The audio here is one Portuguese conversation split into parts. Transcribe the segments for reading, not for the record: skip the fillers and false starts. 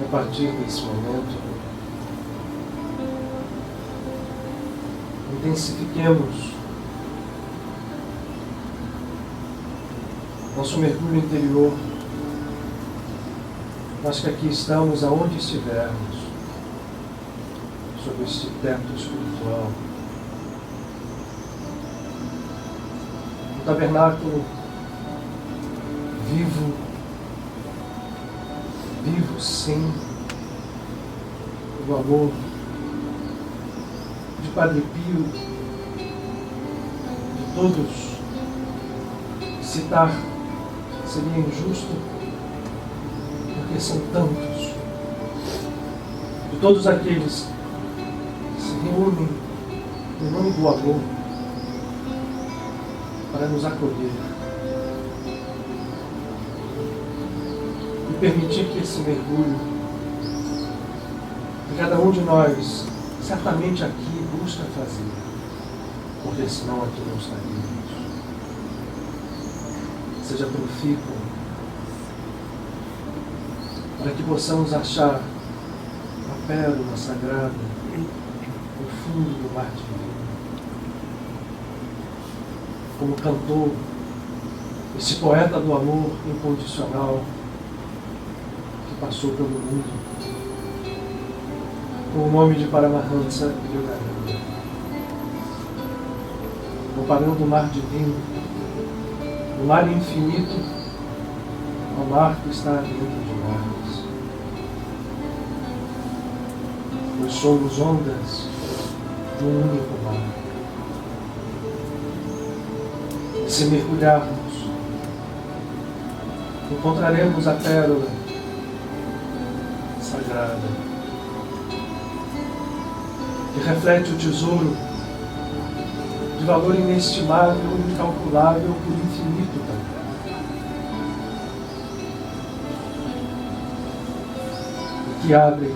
a partir desse momento, intensifiquemos nosso mergulho interior. Nós que aqui estamos, aonde estivermos, sob este teto espiritual, um tabernáculo vivo, sim, do amor de Padre Pio, de todos. Citar seria injusto, porque são tantos, de todos aqueles que se reúnem em nome do amor para nos acolher e permitir que esse mergulho que cada um de nós certamente aqui busca fazer, porque senão aqui não estaríamos, seja profícuo, para que possamos achar a pérola sagrada no fundo do mar divino. Como cantou esse poeta do amor incondicional que passou pelo mundo com o nome de Paramahansa Yogananda, comparando o mar divino, o mar infinito, ao mar que está dentro de nós. Nós somos ondas de um único mar. E se mergulharmos, encontraremos a pérola sagrada, que reflete o tesouro de valor inestimável, incalculável, por infinito também. E que abre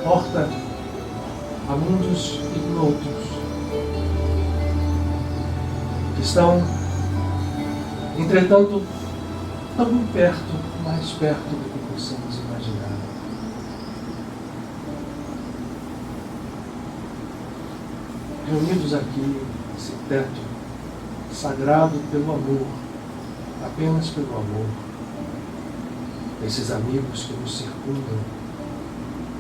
porta a mundos ignotos, que estão, entretanto, tão perto, mais perto do que possamos imaginar. Reunidos aqui, nesse teto sagrado pelo amor, apenas pelo amor, esses amigos que nos circundam,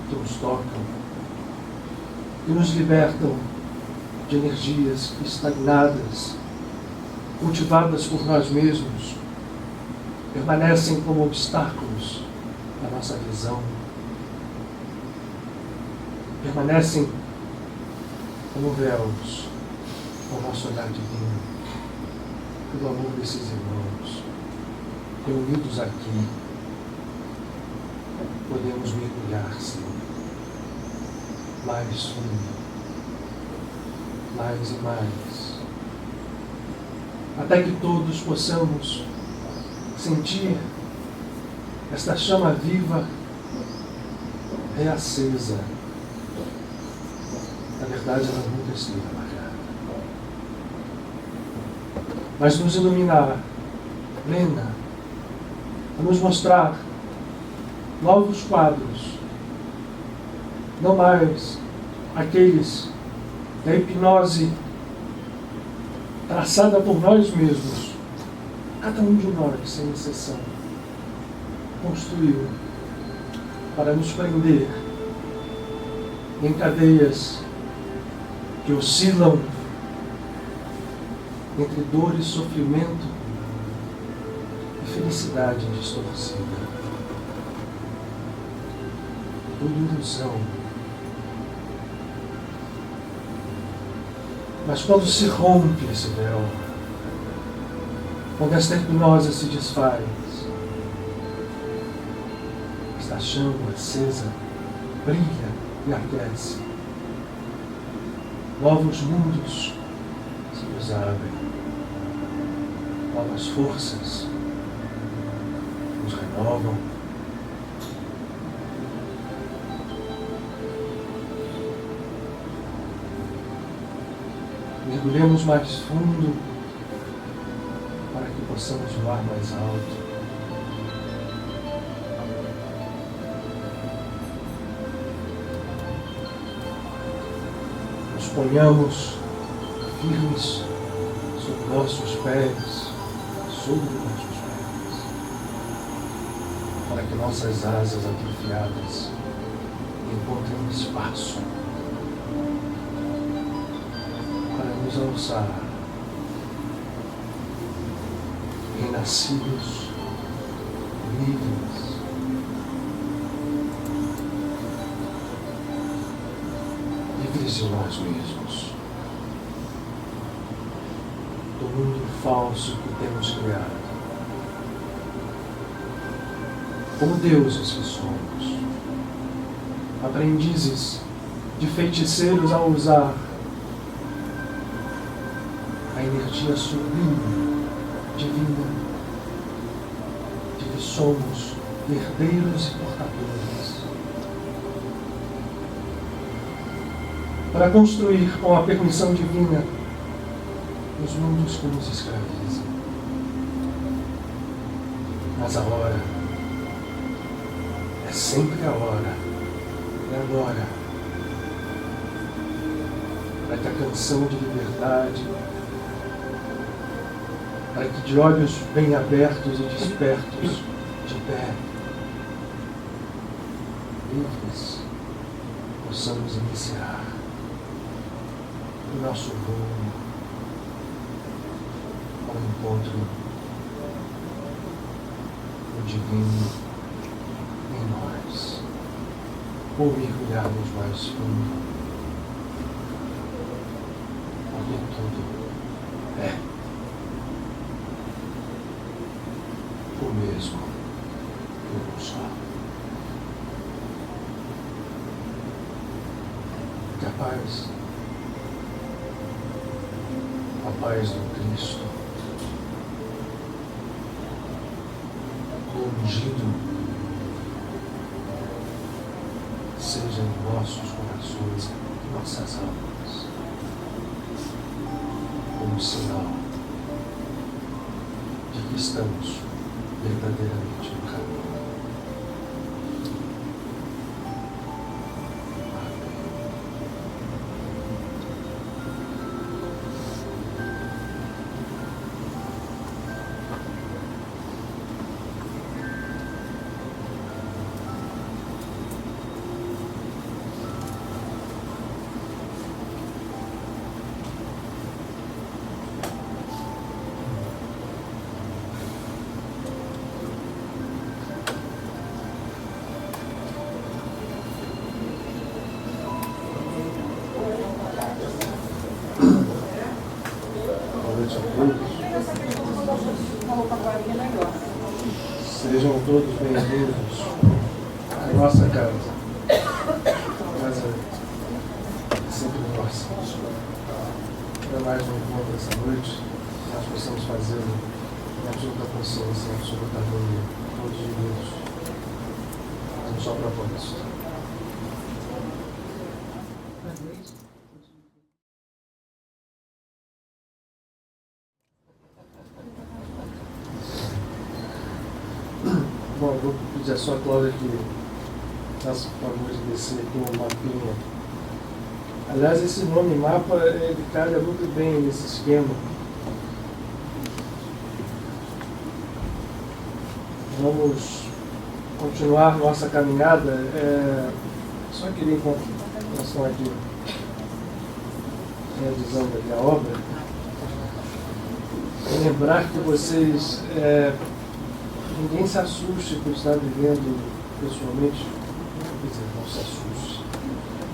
que nos tocam, que nos libertam de energias estagnadas, cultivadas por nós mesmos, permanecem como obstáculos à nossa visão, permanecem como véus ao nosso olhar divino, pelo amor desses irmãos, reunidos aqui, podemos mergulhar, sim, mais fundo, mais e mais, até que todos possamos sentir esta chama viva reacesa. Na verdade, ela nunca esteve apagada, mas nos iluminar, plena, a nos mostrar novos quadros, não mais aqueles da hipnose traçada por nós mesmos. Cada um de nós, sem exceção, construiu para nos prender em cadeias que oscilam entre dor e sofrimento e felicidade distorcida. Tudo ilusão. Mas quando se rompe esse véu, quando esta hipnose se desfaz, esta chama acesa brilha e aquece. Novos mundos se nos abrem, novas forças nos renovam. Mergulhemos mais fundo para que possamos voar mais alto. nos ponhamos firmes sobre nossos pés, para que nossas asas atrofiadas encontrem um espaço para nos alçar, renascidos, livres, livres de nós mesmos, do mundo falso que temos criado, como deuses que somos, aprendizes de feiticeiros a usar a energia sublime, divina, de que somos herdeiros e portadores, para construir com a permissão divina os mundos que nos escravizam. Mas a hora é sempre a hora, é agora, para que a canção de liberdade, para que de olhos bem abertos e despertos, de pé, livres, possamos iniciar o nosso rumo ao encontro do divino em nós, ou mergulharmos mais fundo, porque tudo é o mesmo e um só. Que a paz do Cristo, o ungido, seja em nossos corações e nossas almas, como sinal de que estamos verdadeiramente no caminho. Sejam todos bem-vindos à nossa casa. Casa sempre nossa. Para mais um encontro essa noite, nós possamos fazê-lo em absoluta consciência, em absoluta harmonia, todos unidos, um só propósito. Bom, vou pedir a sua Cláudia que faça o favor de descer aqui um mapinha. Aliás, esse nome mapa, ele calha muito bem nesse esquema. Vamos continuar nossa caminhada. Só queria, em relação aqui, realizando aqui a obra, lembrar que vocês... ninguém se assuste por estar vivendo pessoalmente, quer dizer, não se assuste.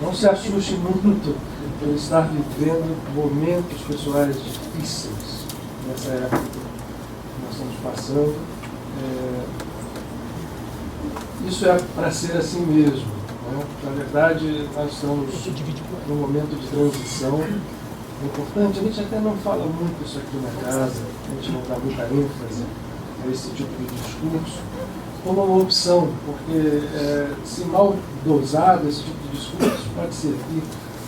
Não se assuste muito por estar vivendo momentos pessoais difíceis nessa época que nós estamos passando. Isso é para ser assim mesmo. Né? Na verdade, nós estamos num momento de transição. É importante, a gente até não fala muito isso aqui na casa, a gente não dá muita ênfase a esse tipo de discurso, como uma opção, porque se mal dosado, esse tipo de discurso pode servir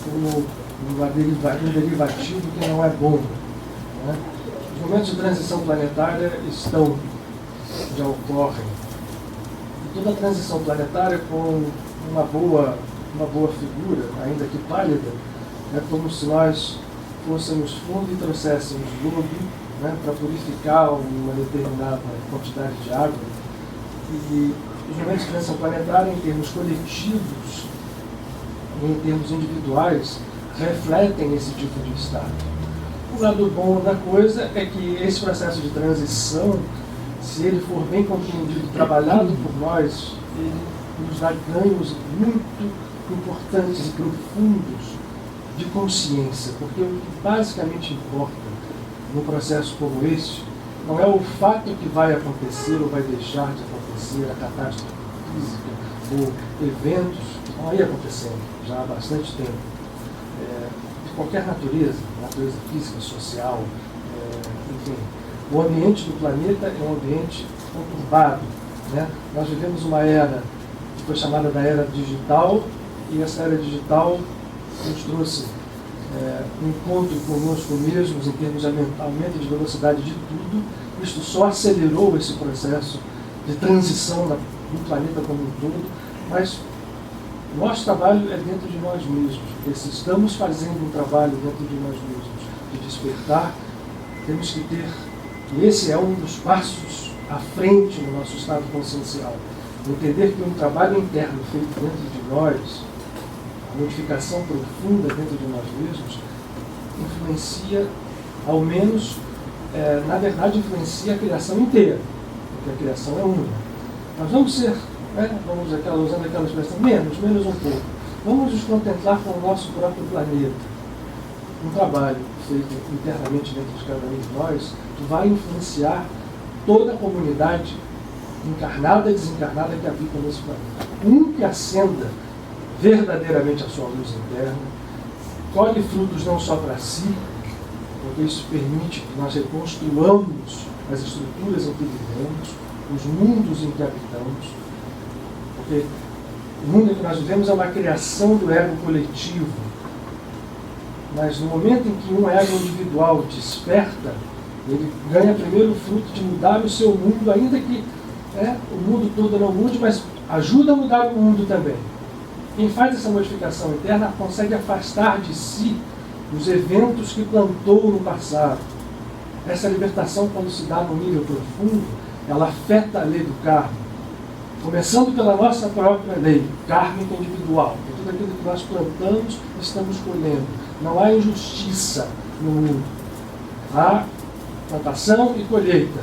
como um derivativo que não é bom. Né? Os momentos de transição planetária já ocorrem. E toda transição planetária com uma boa figura, ainda que pálida, É como se nós fôssemos fundo e trouxéssemos lodo, né, para purificar uma determinada quantidade de água. E os momentos de transição planetária, em termos coletivos e em termos individuais, refletem esse tipo de estado. O lado bom da coisa é que esse processo de transição, se ele for bem compreendido, trabalhado por nós, ele nos dá ganhos muito importantes e profundos de consciência, porque o que basicamente importa num processo como este não é o fato que vai acontecer ou vai deixar de acontecer, a catástrofe física ou eventos que estão aí acontecendo já há bastante tempo, de qualquer natureza física, social, enfim. O ambiente do planeta é um ambiente conturbado, né? Nós vivemos uma era que foi chamada da era digital, e essa era digital nos trouxe um encontro conosco mesmos em termos de aumento de velocidade de tudo. Isto só acelerou esse processo de transição do planeta como um todo, mas nosso trabalho é dentro de nós mesmos, porque se estamos fazendo um trabalho dentro de nós mesmos, de despertar, temos que ter, e esse é um dos passos à frente no nosso estado consciencial, entender que um trabalho interno feito dentro de nós, a modificação profunda dentro de nós mesmos, influencia, ao menos, na verdade, influencia a criação inteira, porque a criação é uma. Nós vamos ser, usando aquela expressão, menos um pouco. Vamos nos contemplar com o nosso próprio planeta. Um trabalho feito internamente dentro de cada um de nós vai influenciar toda a comunidade encarnada e desencarnada que habita nesse planeta. Que acenda verdadeiramente a sua luz interna, colhe frutos não só para si, porque isso permite que nós reconstruamos as estruturas em que vivemos, os mundos em que habitamos, porque o mundo em que nós vivemos é uma criação do ego coletivo, mas no momento em que um ego individual desperta, ele ganha primeiro o fruto de mudar o seu mundo, ainda que o mundo todo não mude, mas ajuda a mudar o mundo também. Quem faz essa modificação interna consegue afastar de si os eventos que plantou no passado. Essa libertação, quando se dá no nível profundo, ela afeta a lei do karma. Começando pela nossa própria lei, kármica individual. Tudo aquilo que nós plantamos, estamos colhendo. Não há injustiça no mundo. Há plantação e colheita.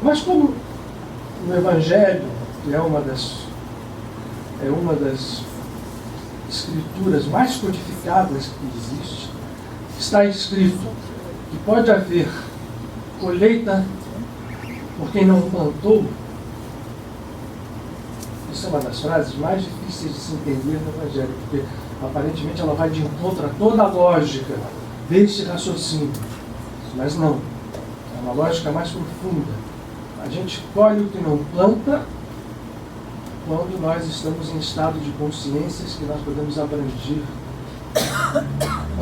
Mas como no Evangelho, que é uma das escrituras mais codificadas que existe, está escrito que pode haver colheita por quem não plantou. Isso é uma das frases mais difíceis de se entender no Evangelho, porque aparentemente ela vai de encontro a toda a lógica desse raciocínio. Mas não. É uma lógica mais profunda. A gente colhe o que não planta quando nós estamos em estado de consciências que nós podemos abranger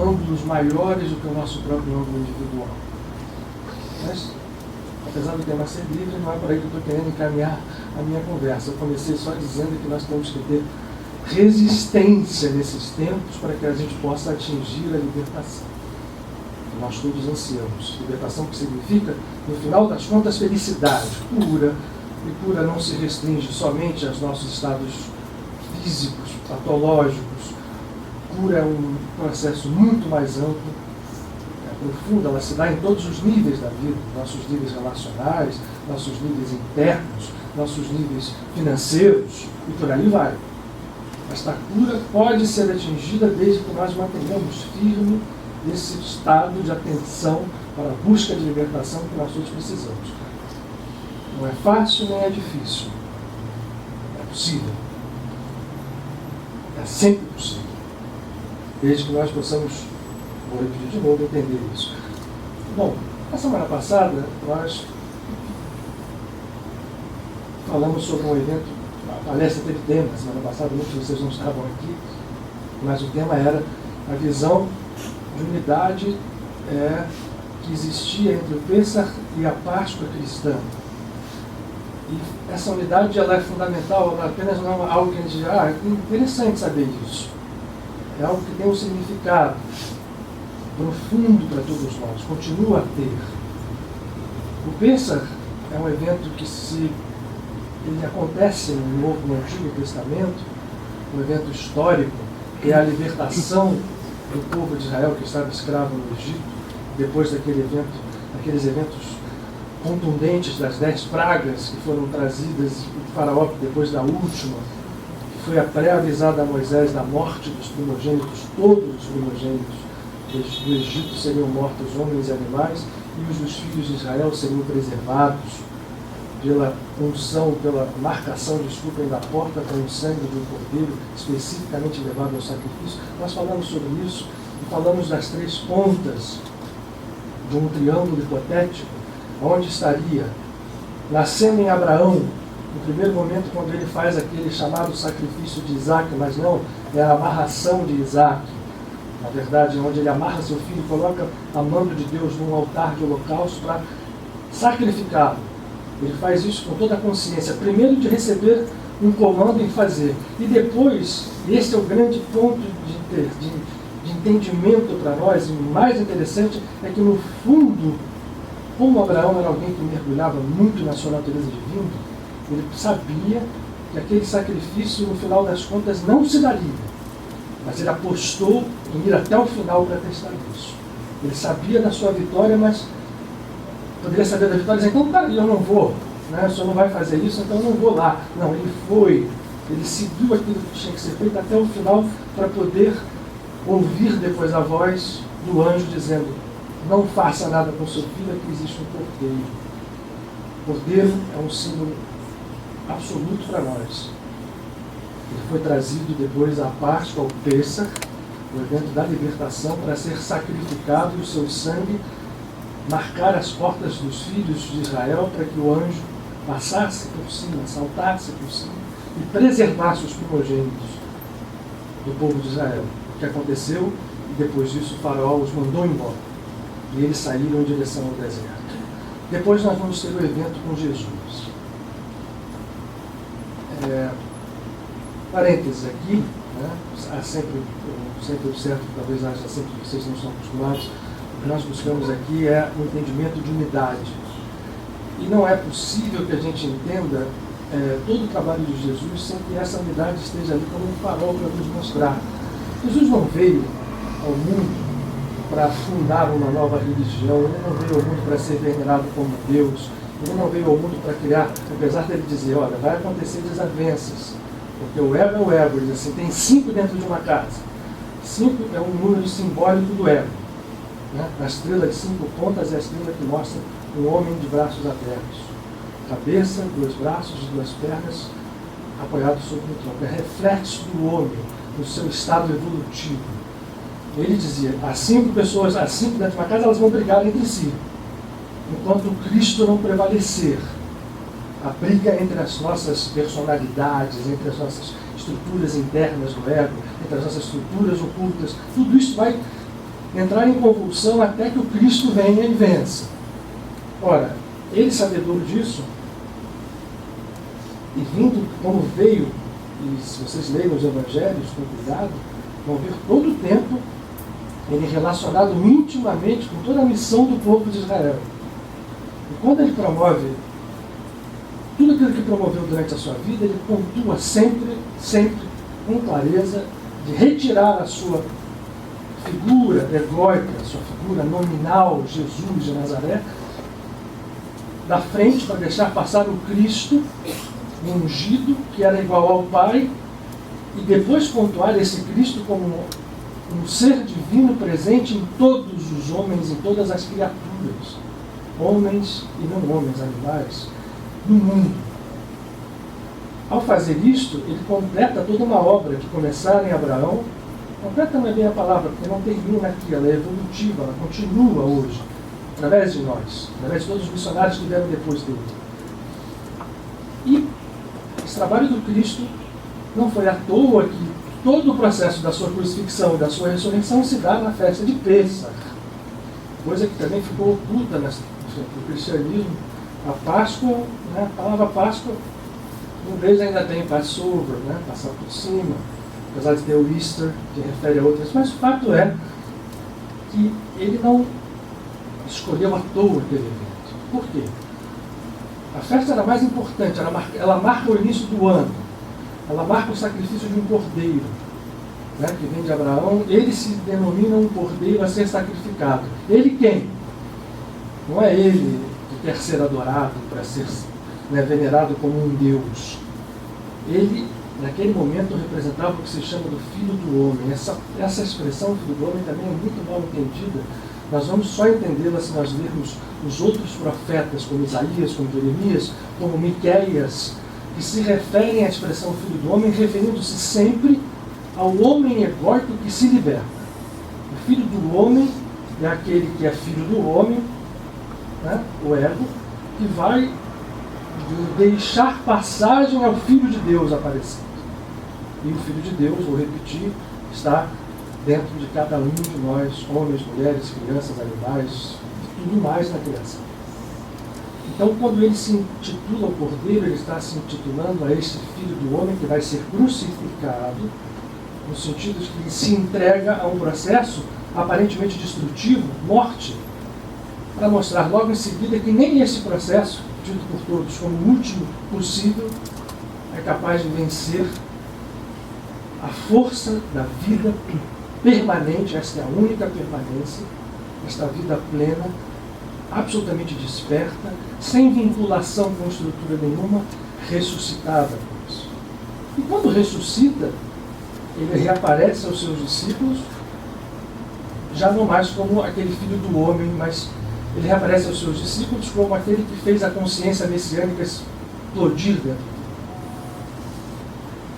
ângulos maiores do que o nosso próprio ângulo individual. Mas, apesar do tema ser livre, não é por aí que eu estou querendo encaminhar a minha conversa. Eu comecei só dizendo que nós temos que ter resistência nesses tempos para que a gente possa atingir a libertação. Nós todos ansiamos. Libertação que significa, no final das contas, felicidade pura. E cura não se restringe somente aos nossos estados físicos, patológicos. Cura é um processo muito mais amplo, profunda, ela se dá em todos os níveis da vida, nossos níveis relacionais, nossos níveis internos, nossos níveis financeiros, e por aí vai. Esta cura pode ser atingida desde que nós mantenhamos firme esse estado de atenção para a busca de libertação que nós todos precisamos. Não é fácil nem é difícil. É possível. É sempre possível. Desde que nós possamos, vou repetir de novo, entender isso. Bom, na semana passada nós falamos sobre um evento, a palestra teve tema, na semana passada muitos de vocês não estavam aqui, mas o tema era a visão de unidade que existia entre o Pêssar e a Páscoa cristã. E essa unidade ela é fundamental, apenas não é algo que a gente diz, é interessante saber disso. é algo que tem um significado profundo para todos nós, continua a ter. O Pêssar é um evento que ele acontece no Antigo Testamento, um evento histórico, que é a libertação do povo de Israel que estava escravo no Egito, depois daqueles eventos contundentes das 10 pragas que foram trazidas do faraó depois da última, que foi a pré-avisada a Moisés da morte dos primogênitos, todos os primogênitos do Egito seriam mortos, homens e animais, e os dos filhos de Israel seriam preservados pela unção, pela marcação, da porta com o sangue do cordeiro, especificamente levado ao sacrifício. Nós falamos sobre isso e falamos das 3 pontas de um triângulo hipotético, onde estaria nascendo em Abraão, no primeiro momento, quando ele faz aquele chamado sacrifício de Isaac, mas não, é a amarração de Isaac, na verdade, onde ele amarra seu filho, coloca a mando de Deus num altar de holocausto para sacrificá-lo. Ele faz isso com toda a consciência, primeiro de receber um comando em fazer, e depois, e esse é o grande ponto de entendimento para nós, e o mais interessante é que no fundo, como Abraão era alguém que mergulhava muito na sua natureza divina, ele sabia que aquele sacrifício, no final das contas, não se daria. Mas ele apostou em ir até o final para testar isso. Ele sabia da sua vitória, mas poderia saber da vitória e dizer, então, cara, eu não vou, né? O senhor não vai fazer isso, então eu não vou lá. Não, ele foi, ele seguiu aquilo que tinha que ser feito até o final para poder ouvir depois a voz do anjo dizendo, não faça nada com seu filho, aqui existe um cordeiro. O cordeiro é um símbolo absoluto para nós. Ele foi trazido depois à Páscoa, ao Pêssar, o evento da libertação, para ser sacrificado e o seu sangue marcar as portas dos filhos de Israel para que o anjo passasse por cima, saltasse por cima e preservasse os primogênitos do povo de Israel. O que aconteceu, e depois disso o faraó os mandou embora. E eles saíram em direção ao deserto. Depois nós vamos ter o evento com Jesus. Parênteses aqui, né? Há sempre, eu sempre observo, talvez haja sempre, vocês não estão acostumados, o que nós buscamos aqui é um entendimento de unidade. E não é possível que a gente entenda todo o trabalho de Jesus sem que essa unidade esteja ali como um farol para nos mostrar. Jesus não veio ao mundo para fundar uma nova religião, ele não veio ao mundo para ser venerado como Deus, ele não veio ao mundo para criar, apesar dele dizer, olha, vai acontecer desavenças, porque o ego é o ego, ele diz assim, tem 5 dentro de uma casa. 5 é um número simbólico do ego. Né? A estrela de 5 pontas é a estrela que mostra um homem de braços abertos. Cabeça, 2 braços e 2 pernas apoiados sobre o tronco. É reflexo do homem, no seu estado evolutivo. Ele dizia, as 5 pessoas, as 5 dentro de uma casa, elas vão brigar entre si. Enquanto Cristo não prevalecer, a briga entre as nossas personalidades, entre as nossas estruturas internas do ego, entre as nossas estruturas ocultas, tudo isso vai entrar em convulsão até que o Cristo venha e vença. Ora, ele sabedor disso, e vindo como veio, e se vocês lerem os evangelhos com cuidado, vão ver todo o tempo ele relacionado intimamente com toda a missão do povo de Israel. E quando ele promove tudo aquilo que promoveu durante a sua vida, ele pontua sempre com clareza de retirar a sua figura egóica, a sua figura nominal, Jesus de Nazaré, da frente para deixar passar o Cristo ungido, que era igual ao Pai, e depois pontuar esse Cristo como um ser divino presente em todos os homens, em todas as criaturas, homens e não homens, animais, no mundo. Ao fazer isto, ele completa toda uma obra que começara em Abraão. Completa não é bem a palavra, porque não termina aqui, ela é evolutiva, ela continua hoje, através de nós, através de todos os missionários que vieram depois dele. E esse trabalho do Cristo não foi à toa que todo o processo da sua crucifixão e da sua ressurreição se dá na festa de Pêssar, coisa que também ficou oculta no cristianismo. A Páscoa, né, a palavra Páscoa, em inglês ainda tem Passover, né, passar por cima. apesar de ter o Easter, que refere a outras, mas o fato é que ele não escolheu à toa aquele evento. Por quê? A festa era mais importante, ela marca o início do ano, ela marca o sacrifício de um cordeiro, né, que vem de Abraão. Ele se denomina um cordeiro a ser sacrificado. Ele quem? Não é ele que quer ser adorado para ser, né, venerado como um Deus. Ele, naquele momento, representava o que se chama do Filho do Homem. Essa expressão, Filho do Homem, também é muito mal entendida. Nós vamos só entendê-la se nós lermos os outros profetas, como Isaías, como Jeremias, como Miqueias, que se referem à expressão Filho do Homem, referindo-se sempre ao homem egóico que se liberta. O Filho do Homem é aquele que é filho do homem, né, o ego, que vai deixar passagem ao Filho de Deus aparecendo. E o Filho de Deus, vou repetir, está dentro de cada um de nós, homens, mulheres, crianças, animais, e tudo mais na criação. Então, quando ele se intitula o Cordeiro, ele está se intitulando a esse Filho do Homem que vai ser crucificado, no sentido de que ele se entrega a um processo aparentemente destrutivo, morte, para mostrar logo em seguida que nem esse processo, dito por todos como o último possível, é capaz de vencer a força da vida permanente. Esta é a única permanência, esta vida plena, absolutamente desperta, sem vinculação com estrutura nenhuma, ressuscitada por isso. E quando ressuscita, ele reaparece aos seus discípulos, já não mais como aquele Filho do Homem, mas ele reaparece aos seus discípulos como aquele que fez a consciência messiânica explodir dentro dele.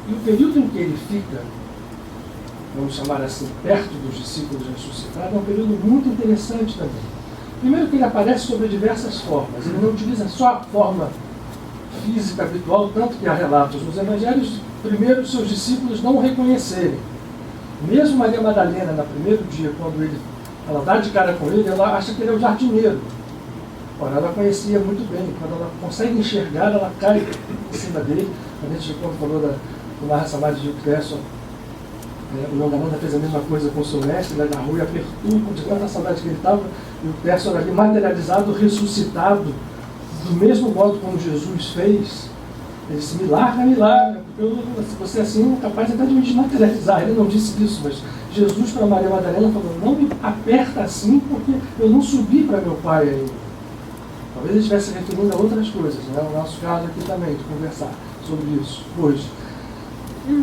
E o período em que ele fica, vamos chamar assim, perto dos discípulos ressuscitados, é um período muito interessante também. Primeiro que ele aparece sob diversas formas. Ele não utiliza só a forma física habitual, tanto que há relatos nos evangelhos, primeiro os seus discípulos não o reconhecerem. Mesmo Maria Madalena, no primeiro dia, quando ela dá de cara com ele, ela acha que ele é o jardineiro. Ora, ela conhecia muito bem. Quando ela consegue enxergar, ela cai em cima dele. A gente, quando falou do Marra Samadhi de Ukteso, o Yogananda fez a mesma coisa com o seu mestre, ele agarrou e apertou, de tanta saudade que ele estava, e o Ukteso ali materializado, ressuscitado, do mesmo modo como Jesus fez. Ele disse, milagre, se você assim é capaz até de me desmaterializar. Ele não disse isso, mas Jesus para Maria Madalena falou, não me aperta assim, porque eu não subi para meu pai ainda. Talvez ele estivesse referindo a outras coisas, né? O nosso caso aqui também, de conversar sobre isso hoje.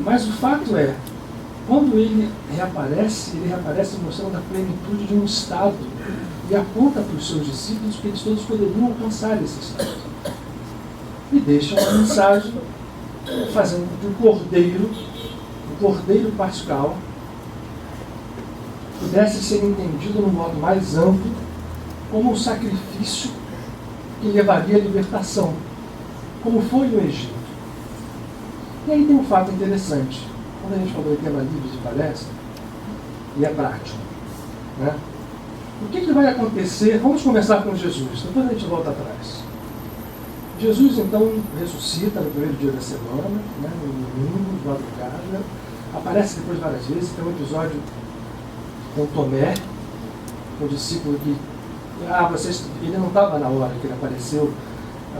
Mas o fato é, quando ele reaparece mostrando a plenitude de um estado e aponta para os seus discípulos que eles todos poderiam alcançar esse estado. E deixa uma mensagem fazendo de um cordeiro pascal, pudesse ser entendido no modo mais amplo como um sacrifício que levaria à libertação, como foi no Egito. E aí tem um fato interessante. Quando a gente falou em tema livre de palestra, e é prático, né? O que vai acontecer? Vamos começar com Jesus, depois a gente volta atrás. Jesus, então, ressuscita no primeiro dia da semana, né, no domingo, de madrugada, aparece depois várias vezes. Tem um episódio com Tomé, o discípulo que, ele não estava na hora que ele apareceu,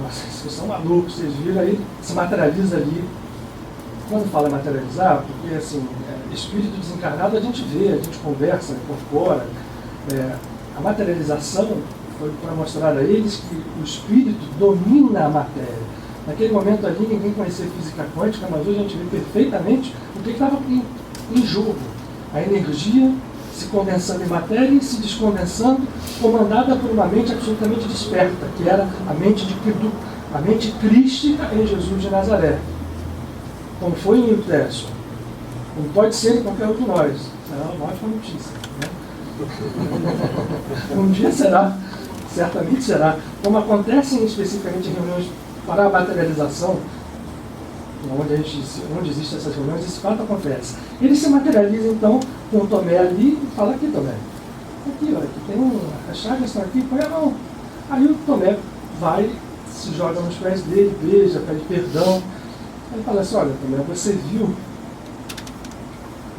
vocês são malucos, vocês viram, aí se materializa ali. Quando fala materializar, porque assim, espírito desencarnado a gente vê, a gente conversa, incorpora. A materialização foi para mostrar a eles que o espírito domina a matéria. Naquele momento ali ninguém conhecia física quântica, mas hoje a gente vê perfeitamente o que estava em jogo. A energia se condensando em matéria e se descondensando, comandada por uma mente absolutamente desperta, que era a mente crística em Jesus de Nazaré. Como foi em Ukteso, como pode ser em qualquer um de nós. Será uma ótima notícia. Né? Um dia será, certamente será. Como acontecem especificamente em reuniões para a materialização, onde existem essas reuniões, esse fato acontece. Ele se materializa então com o Tomé ali e fala, aqui Tomé, aqui, olha, aqui tem as chagas estão aqui, põe a mão. Aí o Tomé vai, se joga nos pés dele, beija, pede perdão. Ele fala assim, olha Tomé, você viu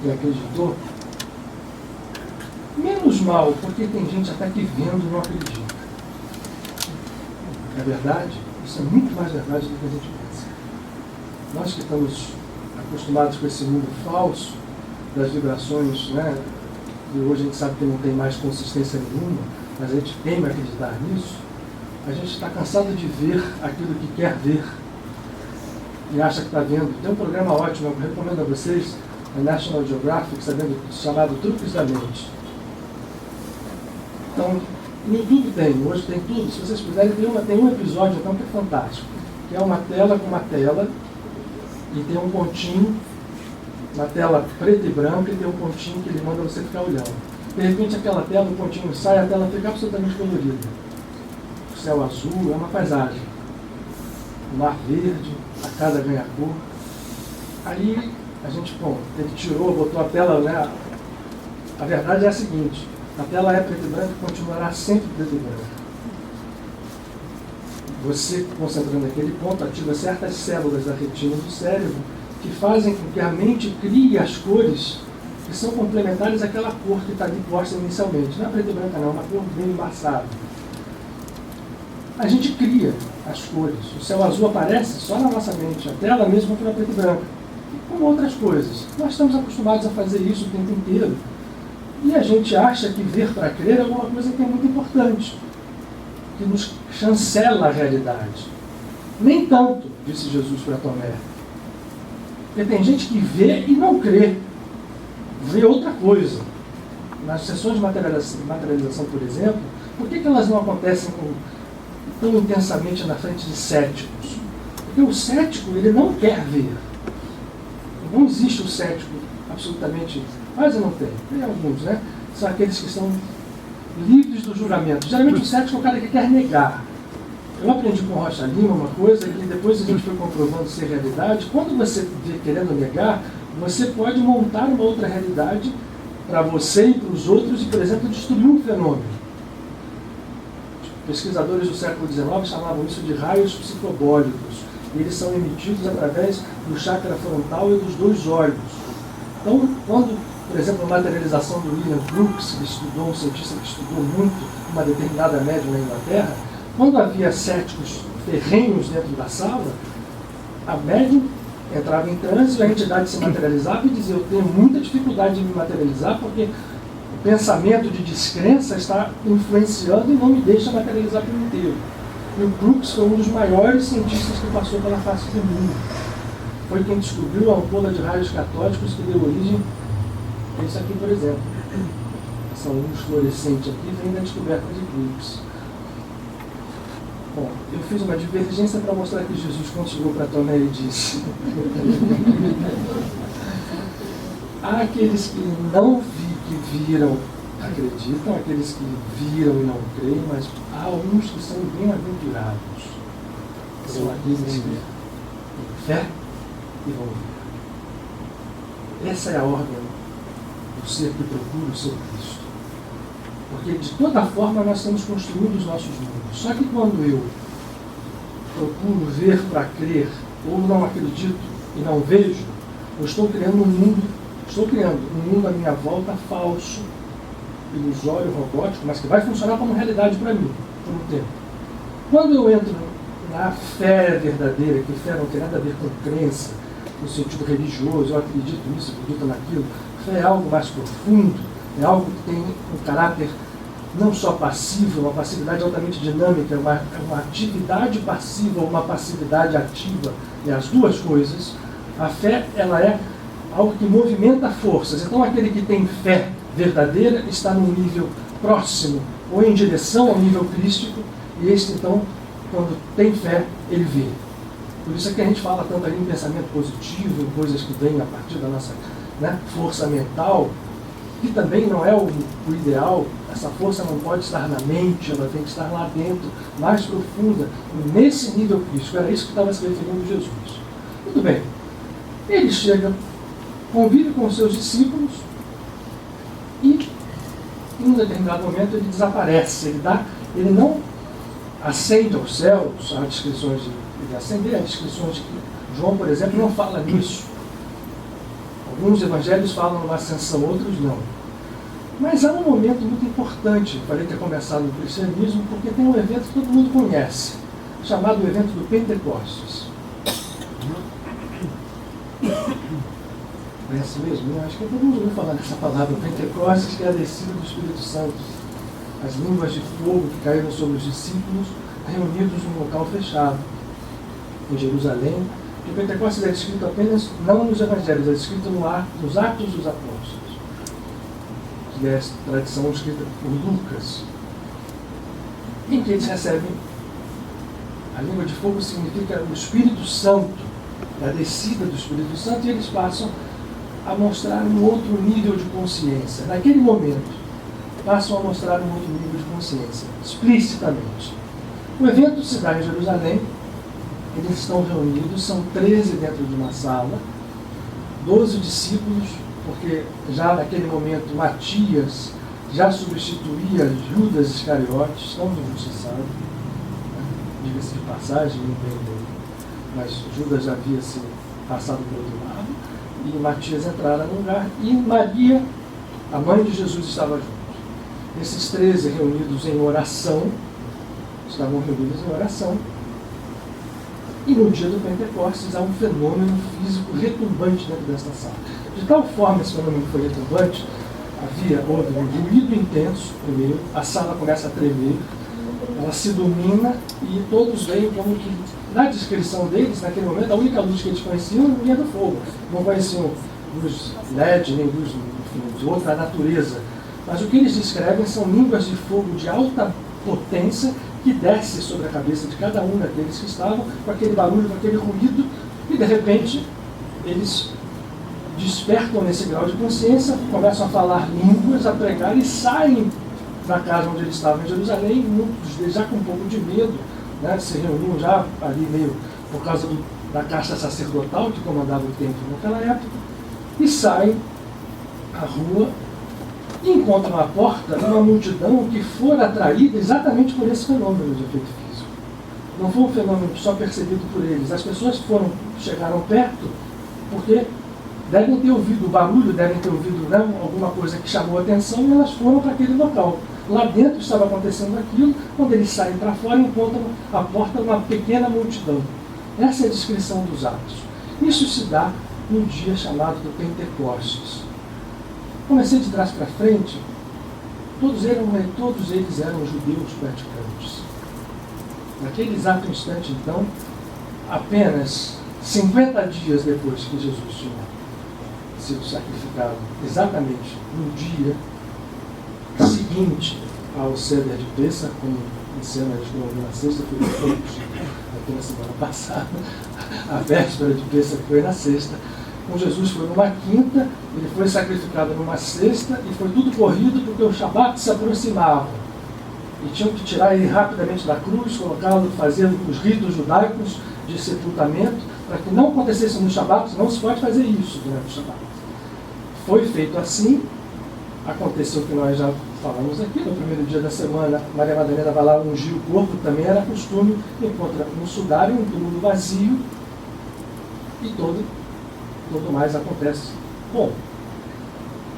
e acreditou, menos mal, porque tem gente até que vendo não acredita. É verdade? Isso é muito mais verdade do que a gente pensa. Nós que estamos acostumados com esse mundo falso, das vibrações, né? E hoje a gente sabe que não tem mais consistência nenhuma, mas a gente teme acreditar nisso, a gente está cansado de ver aquilo que quer ver e acha que está vendo. Tem um programa ótimo, eu recomendo a vocês, a National Geographic, chamado Truques da Mente. Então, no YouTube tem, hoje tem tudo, se vocês puderem, tem um episódio então que é fantástico, que é uma tela com uma tela, e tem um pontinho, na tela preta e branca, e tem um pontinho que ele manda você ficar olhando. De repente aquela tela, o pontinho sai, a tela fica absolutamente colorida. O céu azul, é uma paisagem. O mar verde, a casa ganha cor. Aí a gente, bom, ele tirou, botou a tela, né? A verdade é a seguinte, a tela é preta e branca e continuará sempre preta e branca. Você, concentrando naquele ponto, ativa certas células da retina do cérebro que fazem com que a mente crie as cores que são complementares àquela cor que está ali posta inicialmente. Não é preta e branca não, é uma cor bem embaçada. A gente cria as cores. O céu azul aparece só na nossa mente, a tela mesmo foi na preta e branca. E como outras coisas. Nós estamos acostumados a fazer isso o tempo inteiro. E a gente acha que ver para crer é alguma coisa que é muito importante, que nos chancela a realidade. Nem tanto, disse Jesus para Tomé. Porque tem gente que vê e não crê. Vê outra coisa. Nas sessões de materialização, por exemplo, por que elas não acontecem tão intensamente na frente de céticos? Porque o cético, ele não quer ver. Não existe o cético absolutamente... Quase não tem. Tem alguns, né? São aqueles que estão livres do julgamento. Geralmente o cético é o cara que quer negar. Eu aprendi com Rocha Lima uma coisa que depois a gente foi comprovando ser realidade. Quando você vê querendo negar, você pode montar uma outra realidade para você e para os outros e, por exemplo, destruir um fenômeno. Pesquisadores do século XIX chamavam isso de raios psicobólicos. Eles são emitidos através do chakra frontal e dos dois olhos. Então, quando, por exemplo, a materialização do William Crookes, que estudou, um cientista que estudou muito uma determinada médium na Inglaterra, quando havia céticos ferrenhos dentro da sala, a médium entrava em transe, a entidade se materializava e dizia: eu tenho muita dificuldade de me materializar porque o pensamento de descrença está influenciando e não me deixa materializar por inteiro. E o Crookes foi um dos maiores cientistas que passou pela face do mundo. Foi quem descobriu a ampola de raios catódicos que deu origem a isso aqui, por exemplo. Essa luz fluorescente aqui vem da descoberta de Crookes. Bom, eu fiz uma divergência para mostrar que Jesus, quando chegou para Tomé, ele disse: há aqueles que que viram, acreditam, aqueles que viram e não creem, mas há uns que são bem-aventurados. São aqueles que têm fé e vão ver. Essa é a ordem do ser que procura o seu Cristo. Porque de toda forma nós estamos construindo os nossos mundos. Só que quando eu procuro ver para crer, ou não acredito e não vejo, eu estou criando um mundo à minha volta falso, ilusório, robótico, mas que vai funcionar como realidade para mim, por um tempo. Quando eu entro na fé verdadeira, que fé não tem nada a ver com crença, no sentido religioso, eu acredito nisso, acredito naquilo, fé é algo mais profundo, é algo que tem um caráter não só passivo, uma passividade altamente dinâmica, uma atividade passiva ou uma passividade ativa, e as duas coisas. A fé, ela é algo que movimenta forças. Então, aquele que tem fé verdadeira está num nível próximo ou em direção ao nível crístico, e este, então, quando tem fé, ele vê. Por isso é que a gente fala tanto ali em pensamento positivo, em coisas que vêm a partir da nossa, né, força mental, que também não é o ideal. Essa força não pode estar na mente, ela tem que estar lá dentro, mais profunda, nesse nível crístico. Era isso que estava se referindo Jesus. Muito bem. Ele chega, convive com os seus discípulos e, em um determinado momento, ele desaparece. Ele não ascende aos céus. Há descrições de ele ascender, há descrições de que João, por exemplo, não fala nisso. Alguns evangelhos falam numa ascensão, outros não. Mas há um momento muito importante, falei que é começado no cristianismo, porque tem um evento que todo mundo conhece, chamado o evento do Pentecostes. Conhece mesmo? Eu acho que todo mundo ouviu falar dessa palavra, Pentecostes, que é a descida do Espírito Santo. As línguas de fogo que caíram sobre os discípulos, reunidos num local fechado, em Jerusalém. O Pentecostes é descrito apenas, não nos evangelhos, é descrito nos Atos dos Apóstolos, que é a tradição escrita por Lucas, em que eles recebem, a língua de fogo significa o Espírito Santo, é a descida do Espírito Santo, e eles passam a mostrar um outro nível de consciência. Naquele momento, passam a mostrar um outro nível de consciência, explicitamente. O evento se dá em Jerusalém, eles estão reunidos, são 13 dentro de uma sala, 12 discípulos, porque já naquele momento Matias já substituía Judas Iscariotes, tão injustiçado, né? Diga-se de passagem, não tem dele, mas Judas já havia se passado para o outro lado, e Matias entrara no lugar, e Maria, a mãe de Jesus, estava junto. Esses 13 reunidos em oração, estavam reunidos em oração, e no dia do Pentecostes há um fenômeno físico retumbante dentro desta sala. De tal forma esse fenômeno foi retumbante, houve um ruído intenso primeiro, a sala começa a tremer, ela se ilumina e todos veem como que, na descrição deles, naquele momento, a única luz que eles conheciam vinha do fogo. Não conheciam luz LED, nem luz, enfim, de outra natureza. Mas o que eles descrevem são línguas de fogo de alta potência que desce sobre a cabeça de cada um daqueles que estavam, com aquele barulho, com aquele ruído, e de repente eles despertam nesse grau de consciência, começam a falar línguas, a pregar e saem da casa onde eles estavam em Jerusalém, muitos deles já com um pouco de medo, né, se reuniam já ali meio por causa da casta sacerdotal que comandava o templo naquela época, e saem à rua e encontram à porta uma multidão que fora atraída exatamente por esse fenômeno de efeito físico. Não foi um fenômeno só percebido por eles. As pessoas chegaram perto porque devem ter ouvido o barulho, devem ter ouvido alguma coisa que chamou a atenção, e elas foram para aquele local. Lá dentro estava acontecendo aquilo, quando eles saem para fora encontram à porta uma pequena multidão. Essa é a descrição dos atos. Isso se dá num dia chamado do Pentecostes. Comecei de trás para frente, todos eles eram judeus praticantes. Naquele exato instante, então, apenas 50 dias depois que Jesus tinha sido sacrificado, exatamente no dia seguinte ao Seder de Pêssach, como em cena de novo na sexta, foi aqui na semana passada, a véspera de Pêssach foi na sexta, com Jesus foi numa quinta, ele foi sacrificado numa sexta, e foi tudo corrido porque o Shabat se aproximava. E tinham que tirar ele rapidamente da cruz, colocá-lo, fazendo os ritos judaicos de sepultamento, para que não acontecesse no Shabat, não se pode fazer isso durante o Shabat. Foi feito assim, aconteceu o que nós já falamos aqui, no primeiro dia da semana, Maria Madalena vai lá ungir o corpo, também era costume, encontra um sudário, um túmulo vazio, e todo mais acontece. Bom,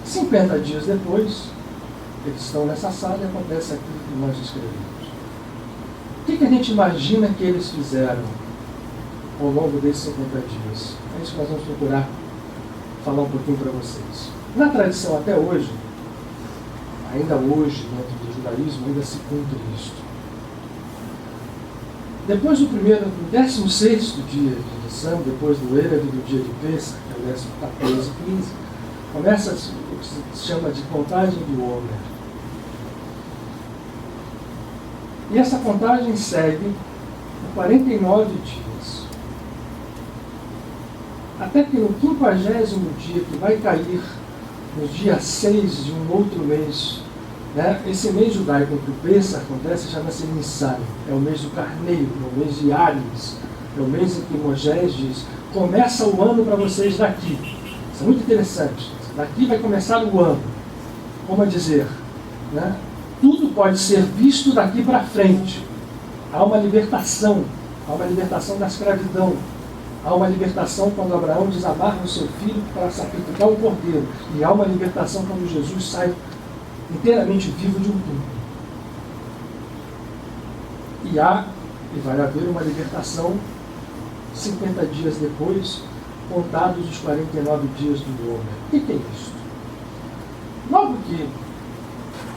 50 dias depois, eles estão nessa sala e acontece aquilo que nós descrevemos. O que a gente imagina que eles fizeram ao longo desses 50 dias? É isso que nós vamos procurar falar um pouquinho para vocês. Na tradição até hoje, ainda hoje, dentro do judaísmo, ainda se cumpre isto. Depois do 16º dia de Nissan, depois do Erev do dia de Pêssach, que é o 14 e 15, começa o que se chama de contagem do Omer. E essa contagem segue por 49 dias. Até que no 50º dia, que vai cair no dia 6 de um outro mês, né? Esse mês judaico que o Pêssach acontece chama-se Nissan, é o mês do carneiro, é o mês de Ares, é o mês em que Moisés diz: começa o ano para vocês daqui. Isso é muito interessante. Daqui vai começar o ano. Como a dizer, né? Tudo pode ser visto daqui para frente. Há uma libertação da escravidão. Há uma libertação quando Abraão desamarra o seu filho para sacrificar um cordeiro. E há uma libertação quando Jesus sai inteiramente vivo de um túmulo. E vai haver uma libertação 50 dias depois, contados os 49 dias do homem. O que é isso? Logo que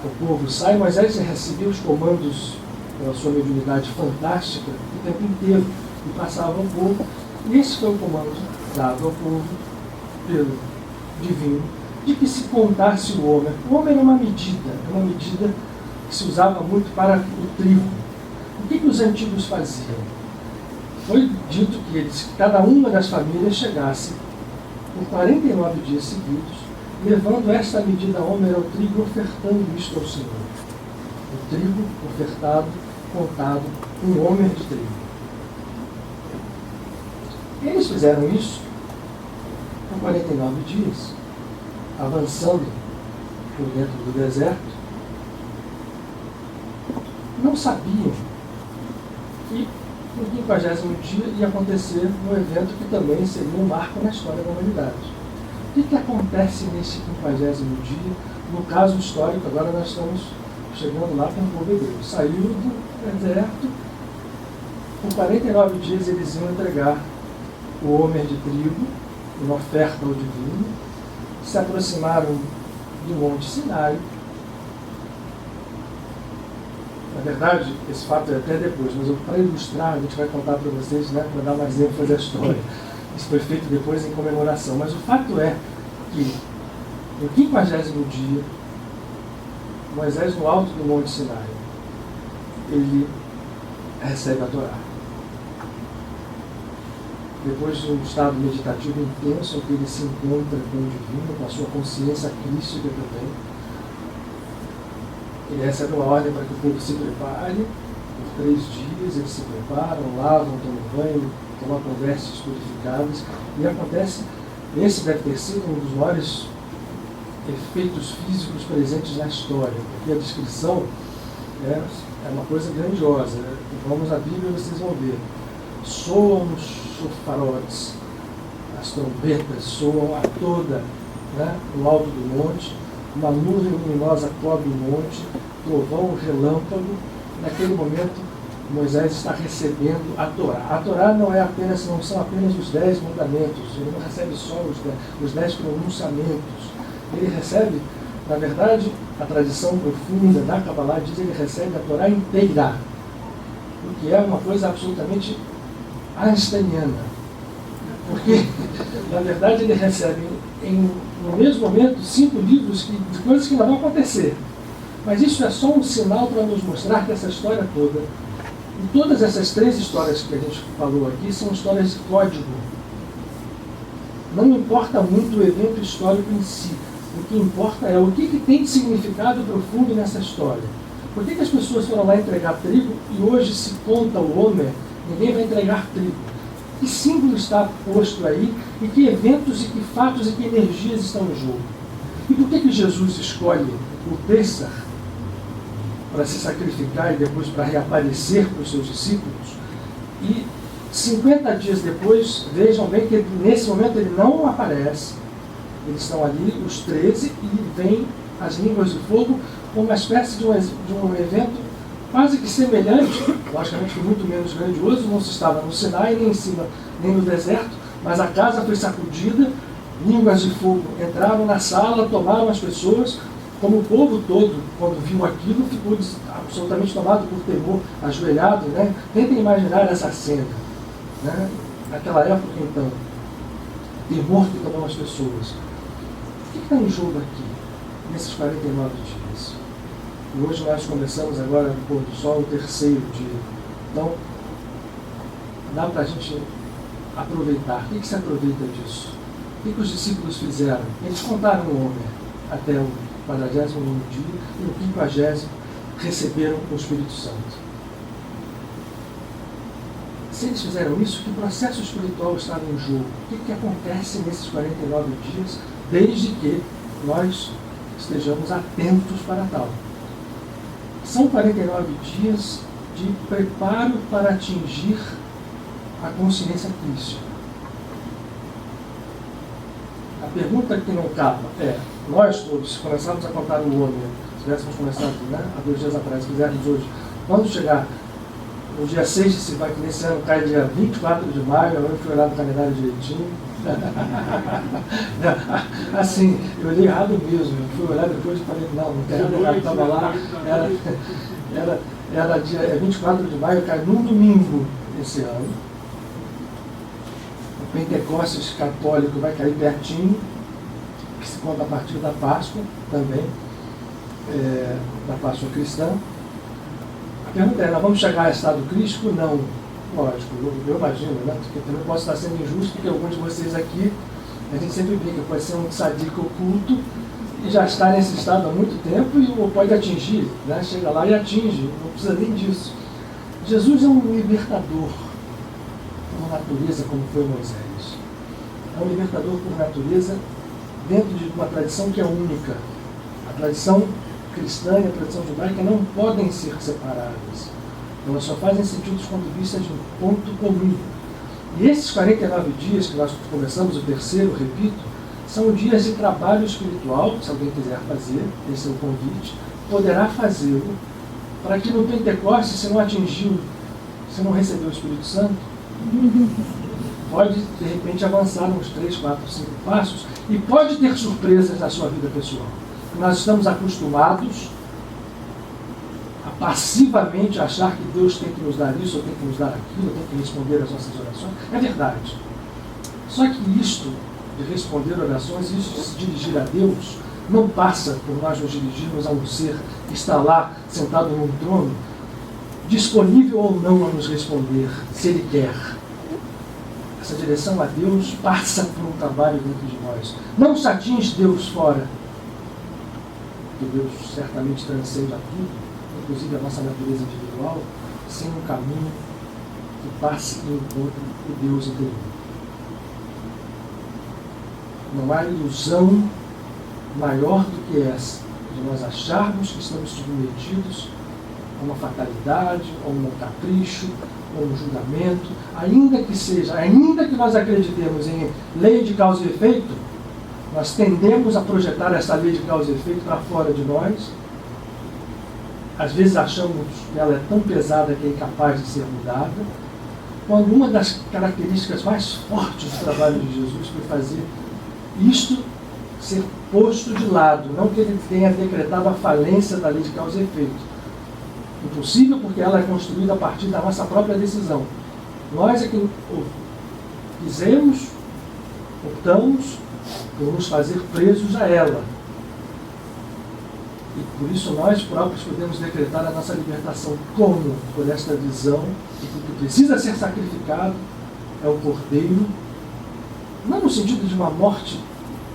o povo sai, Moisés recebeu os comandos pela sua mediunidade fantástica o tempo inteiro, e passava ao povo. E esse foi o comando dado ao povo pelo divino, de que se contasse o homem. O homem era uma medida que se usava muito para o trigo. O que os antigos faziam? Foi dito que cada uma das famílias chegasse por 49 dias seguidos, levando esta medida homem ao trigo, ofertando isto ao Senhor. O trigo ofertado, contado, um homem de trigo. Eles fizeram isso por 49 dias, avançando por dentro do deserto. Não sabiam que no 50º dia ia acontecer um evento que também seria um marco na história da humanidade. O que acontece nesse 50º dia? No caso histórico, agora nós estamos chegando lá com o povo hebreu. Saiu do deserto, por 49 dias eles iam entregar o homer de trigo, uma oferta ao divino, se aproximaram do Monte Sinai. Na verdade, esse fato é até depois, mas para ilustrar, a gente vai contar para vocês, né, para dar mais ênfase à história. Isso foi feito depois em comemoração. Mas o fato é que, no 50º dia, Moisés, no alto do Monte Sinai, ele recebe a Torá. Depois de um estado meditativo intenso, em que ele se encontra com o divino, com a sua consciência crística também, ele recebe uma ordem para que o povo se prepare. Por 3 dias eles se preparam, lavam, tomam banho, colocam vestes purificadas, e acontece, esse deve ter sido um dos maiores efeitos físicos presentes na história, porque a descrição é uma coisa grandiosa. Vamos à Bíblia e vocês vão ver. Soam os chofarotes, as trombetas soam a toda, né, no alto do monte, uma nuvem luminosa cobre o monte, trovão, relâmpago. Naquele momento, Moisés está recebendo a Torá. A Torá não são apenas os 10 mandamentos, ele não recebe só os 10 pronunciamentos. Ele recebe, na verdade, a tradição profunda da Kabbalah diz que ele recebe a Torá inteira, o que é uma coisa absolutamente einsteiniana. Porque, na verdade, ele recebe no mesmo momento 5 livros de coisas que ainda vão acontecer. Mas isso é só um sinal para nos mostrar que essa história toda, e todas essas 3 histórias que a gente falou aqui, são histórias de código. Não importa muito o evento histórico em si. O que importa é o que tem de significado profundo nessa história. Por que as pessoas foram lá entregar trigo e hoje se conta o Homer, ninguém vai entregar trigo? Que símbolo está posto aí, e que eventos, e que fatos, e que energias estão em jogo? E por que Jesus escolhe o Pêssar para se sacrificar e depois para reaparecer para os seus discípulos? E 50 dias depois, vejam bem que nesse momento ele não aparece. Eles estão ali, os 13, e vêm as línguas de fogo, como uma espécie de um evento quase que semelhante, logicamente muito menos grandioso. Não se estava no Sinai, nem em cima, nem no deserto, mas a casa foi sacudida, línguas de fogo entraram na sala, tomaram as pessoas, como o povo todo, quando viu aquilo, ficou absolutamente tomado por temor, ajoelhado, né? Tentem imaginar essa cena, né? Naquela época, então, temor que tomou as pessoas. O que está em jogo aqui, nesses 49 dias? E hoje nós começamos agora no pôr do sol, o 3º dia. Então, dá para a gente aproveitar. O que se aproveita disso? O que os discípulos fizeram? Eles contaram o Homer até o 49º dia, e no 50º receberam o Espírito Santo. Se eles fizeram isso, que processo espiritual estava em jogo? O que acontece nesses 49 dias, desde que nós estejamos atentos para tal? São 49 dias de preparo para atingir a consciência crística. pergunta que não acaba é, nós todos, se começarmos a contar o homem, se tivéssemos começado, né, há 2 dias atrás, se fizermos hoje, quando chegar no dia 6 de Sivan, que nesse ano cai dia 24 de maio, eu fui olhar no calendário direitinho. Assim, eu olhei errado mesmo, eu fui olhar depois e falei, não tem nada errado, estava lá, era dia 24 de maio, cai num domingo esse ano. O Pentecostes católico vai cair pertinho, que se conta a partir da Páscoa também, da Páscoa cristã. A pergunta é, nós vamos chegar a estado crítico? Não. Lógico, eu imagino, né? Porque eu também posso estar sendo injusto, porque alguns de vocês aqui, a gente sempre brinca, pode ser um tzadik oculto e já está nesse estado há muito tempo e pode atingir, né? Chega lá e atinge, não precisa nem disso. Jesus é um libertador por natureza, como foi Moisés. É um libertador por natureza dentro de uma tradição que é única. A tradição cristã e a tradição judaica não podem ser separadas. Elas só fazem sentido do ponto de vista de um ponto comum. E esses 49 dias que nós começamos, o terceiro, repito, são dias de trabalho espiritual, se alguém quiser fazer, esse é o convite, poderá fazê-lo, para que no Pentecostes, se não atingiu, se não recebeu o Espírito Santo, pode, de repente, avançar uns 3, 4, 5 passos e pode ter surpresas na sua vida pessoal. Nós estamos acostumados a passivamente achar que Deus tem que nos dar isso, ou tem que nos dar aquilo, ou tem que responder às nossas orações. É verdade. Só que isto de responder orações, isso de se dirigir a Deus, não passa por nós nos dirigirmos a um ser que está lá, sentado num trono, disponível ou não a nos responder, se Ele quer. Essa direção a Deus passa por um trabalho dentro de nós. Não se atinge Deus fora, porque Deus certamente transcende a tudo, inclusive a nossa natureza individual, sem um caminho que passe e encontre o Deus interior. Não há ilusão maior do que essa, de nós acharmos que estamos submetidos a uma fatalidade, a um capricho, a um julgamento, ainda que nós acreditemos em lei de causa e efeito, nós tendemos a projetar essa lei de causa e efeito para fora de nós. Às vezes achamos que ela é tão pesada que é incapaz de ser mudada, quando uma das características mais fortes do trabalho de Jesus foi fazer isto ser posto de lado, não que ele tenha decretado a falência da lei de causa e efeito. Impossível, porque ela é construída a partir da nossa própria decisão. Nós é que quisemos, optamos por nos fazer presos a ela. E por isso nós próprios podemos decretar a nossa libertação. Como? Por esta visão de que o que precisa ser sacrificado é o cordeiro, não no sentido de uma morte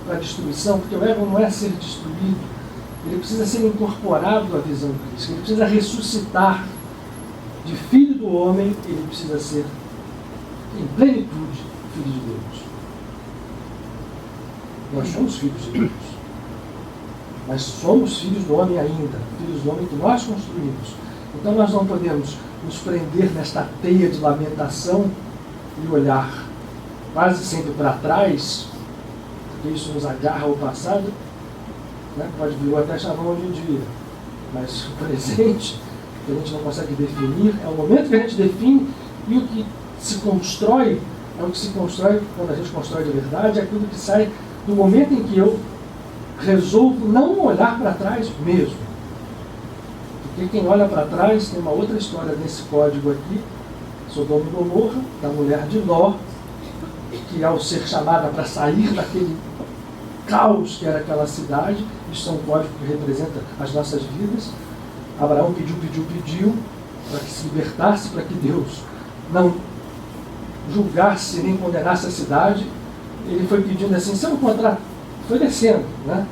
para destruição, porque o ego não é ser destruído, ele precisa ser incorporado à visão de Cristo, ele precisa ressuscitar. De filho do homem, ele precisa ser em plenitude filho de Deus. Nós somos filhos de Deus. Mas somos filhos do homem ainda, filhos do homem que nós construímos. Então nós não podemos nos prender nesta teia de lamentação e olhar quase sempre para trás, porque isso nos agarra ao passado, né? Pode vir até chavão hoje em dia, mas o presente, que a gente não consegue definir, é o momento que a gente define, e o que se constrói, é o que se constrói quando a gente constrói de verdade, é aquilo que sai do momento em que eu resolvo não olhar para trás mesmo. Porque quem olha para trás tem uma outra história nesse código aqui, Sodoma e Gomorra, da mulher de Ló, que ao ser chamada para sair daquele caos que era aquela cidade, isso é um código que representa as nossas vidas. Abraão pediu para que se libertasse, para que Deus não julgasse nem condenasse a cidade. Ele foi pedindo assim, se eu encontrar, foi descendo, né?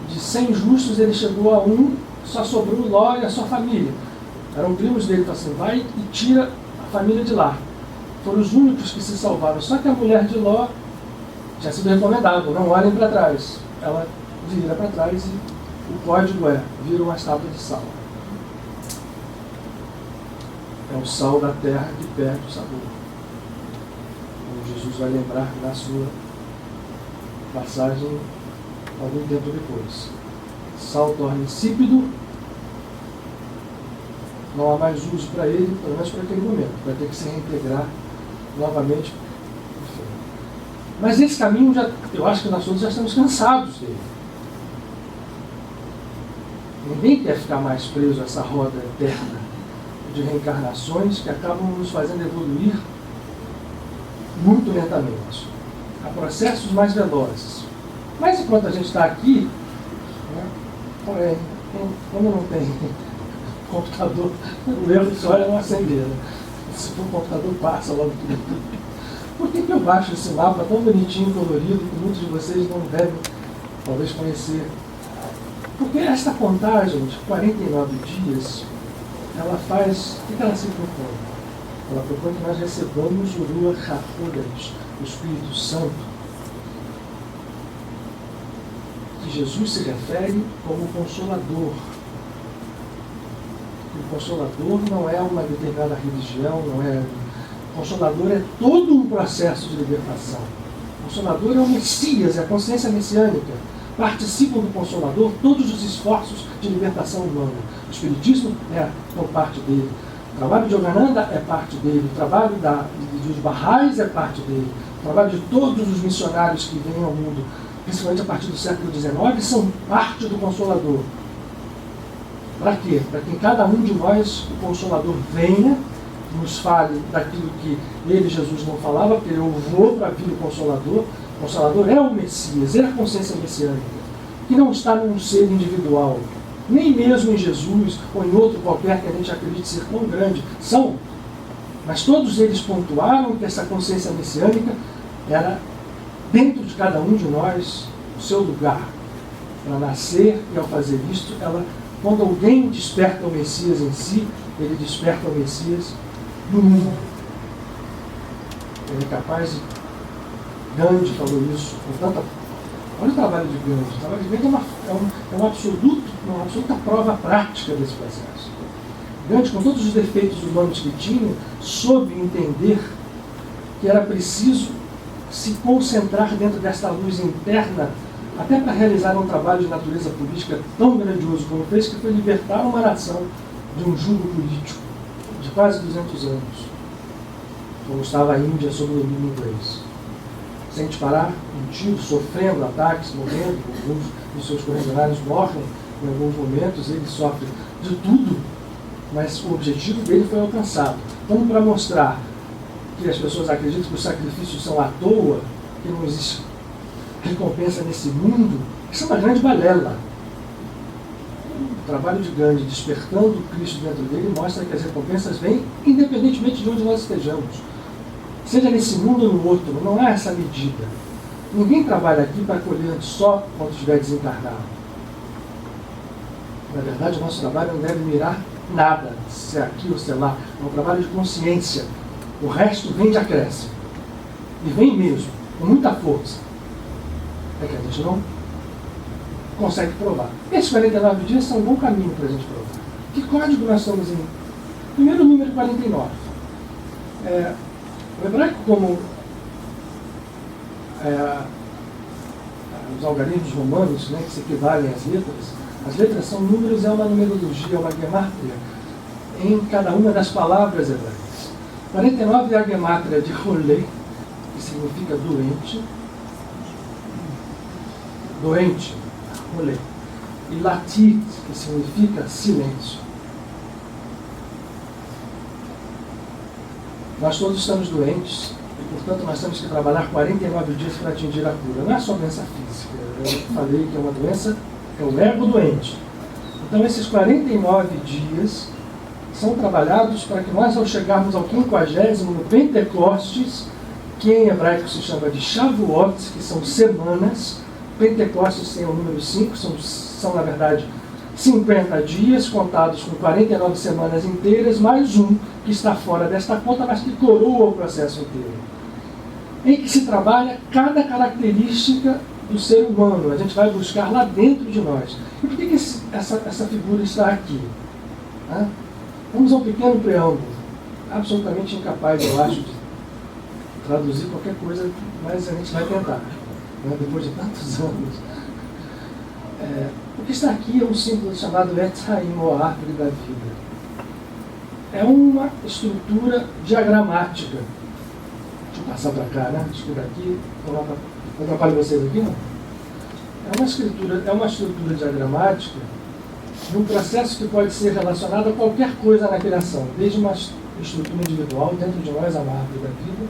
De 100 justos ele chegou a 1, só sobrou Ló e a sua família. Eram primos dele, falou assim, vai e tira a família de lá. Foram os únicos que se salvaram. Só que a mulher de Ló tinha sido recomendado, não olhem para trás. Ela vira para trás e o código viram uma estátua de sal. É o sal da terra que perde o sabor. Como Jesus vai lembrar na sua passagem algum tempo depois. Sal torna insípido, não há mais uso para ele, pelo menos para aquele momento, vai ter que se reintegrar novamente. Enfim. Mas esse caminho, eu acho que nós todos já estamos cansados dele. Ninguém quer ficar mais preso a essa roda eterna de reencarnações que acabam nos fazendo evoluir muito lentamente. Há processos mais velozes. Mas enquanto a gente está aqui, né, quando não tem computador, o erro só é não acender. Né? Se for computador, passa logo tudo. Por que eu baixo esse mapa tão bonitinho, colorido, que muitos de vocês não devem, talvez, conhecer? Porque esta contagem de 49 dias, ela faz... O que ela se propõe? Ela propõe que nós recebamos o Ruach HaKodesh, o Espírito Santo, que Jesus se refere como Consolador. O Consolador não é uma determinada religião, não é... O Consolador é todo um processo de libertação. O Consolador é o Messias, é a consciência messiânica. Participam do Consolador todos os esforços de libertação humana. O Espiritismo é por parte dele. O trabalho de Yogananda é parte dele. O trabalho dos Baha'is é parte dele. O trabalho de todos os missionários que vêm ao mundo, principalmente a partir do século XIX, são parte do Consolador. Para quê? Para que em cada um de nós o Consolador venha, nos fale daquilo que ele, Jesus, não falava, porque eu vou para vir o Consolador. O Consolador é o Messias, é a consciência messiânica, que não está num ser individual, nem mesmo em Jesus ou em outro qualquer que a gente acredite ser tão grande. São, mas todos eles pontuaram que essa consciência messiânica era, dentro de cada um de nós, o seu lugar para nascer, e ao fazer isto, quando alguém desperta o Messias em si, ele desperta o Messias no mundo. Ele é capaz de... Gandhi falou isso com tanta... Olha o trabalho de Gandhi. O trabalho de Gandhi é uma absoluta prova prática desse processo. Gandhi, com todos os defeitos humanos que tinha, soube entender que era preciso se concentrar dentro desta luz interna, até para realizar um trabalho de natureza política tão grandioso como fez, que foi libertar uma nação de um jugo político de quase 200 anos, como estava a Índia sob o domínio inglês. Sem disparar um tiro, sofrendo ataques, morrendo, alguns dos seus correligionários morrem em alguns momentos, ele sofre de tudo, mas o objetivo dele foi alcançado. Então, para mostrar que as pessoas acreditam que os sacrifícios são à toa, que não existe recompensa nesse mundo, isso é uma grande balela. O trabalho de Gandhi, despertando o Cristo dentro dele, mostra que as recompensas vêm independentemente de onde nós estejamos. Seja nesse mundo ou no outro, não há essa medida. Ninguém trabalha aqui para colher só quando estiver desencarnado. Na verdade, o nosso trabalho não deve mirar nada, se é aqui ou se é lá. É um trabalho de consciência. O resto vem de acréscimo. E vem mesmo, com muita força. É que a gente não consegue provar. Esses 49 dias são um bom caminho para a gente provar. Que código nós estamos em? Primeiro, o número 49. O hebraico, como os algarismos romanos, né, que se equivalem às letras são números, é uma numerologia, uma gemátria em cada uma das palavras hebraicas. 49 é a gemátria de rolê, que significa doente, rolê, e latit, que significa silêncio. Nós todos estamos doentes e, portanto, nós temos que trabalhar 49 dias para atingir a cura. Não é só doença física. Eu falei que é uma doença, é o ego doente. Então, esses 49 dias são trabalhados para que nós, ao chegarmos ao 50º, no Pentecostes, que em hebraico se chama de Shavuot, que são semanas. Pentecostes tem o número 5, são na verdade 50 dias, contados com 49 semanas inteiras, mais um que está fora desta conta, mas que coroa o processo inteiro. Em que se trabalha cada característica do ser humano. A gente vai buscar lá dentro de nós. E por que essa figura está aqui? Vamos a um pequeno preâmbulo, absolutamente incapaz, eu acho, de traduzir qualquer coisa, mas a gente vai tentar. né, depois de tantos anos. O que está aqui é um símbolo chamado Etz Haim, ou árvore da vida. É uma estrutura diagramática. Deixa eu passar para cá, né? Escura aqui. Não atrapalho vocês aqui, não? É uma estrutura diagramática de um processo que pode ser relacionado a qualquer coisa na criação, desde uma estrutura individual dentro de nós, a árvore da vida,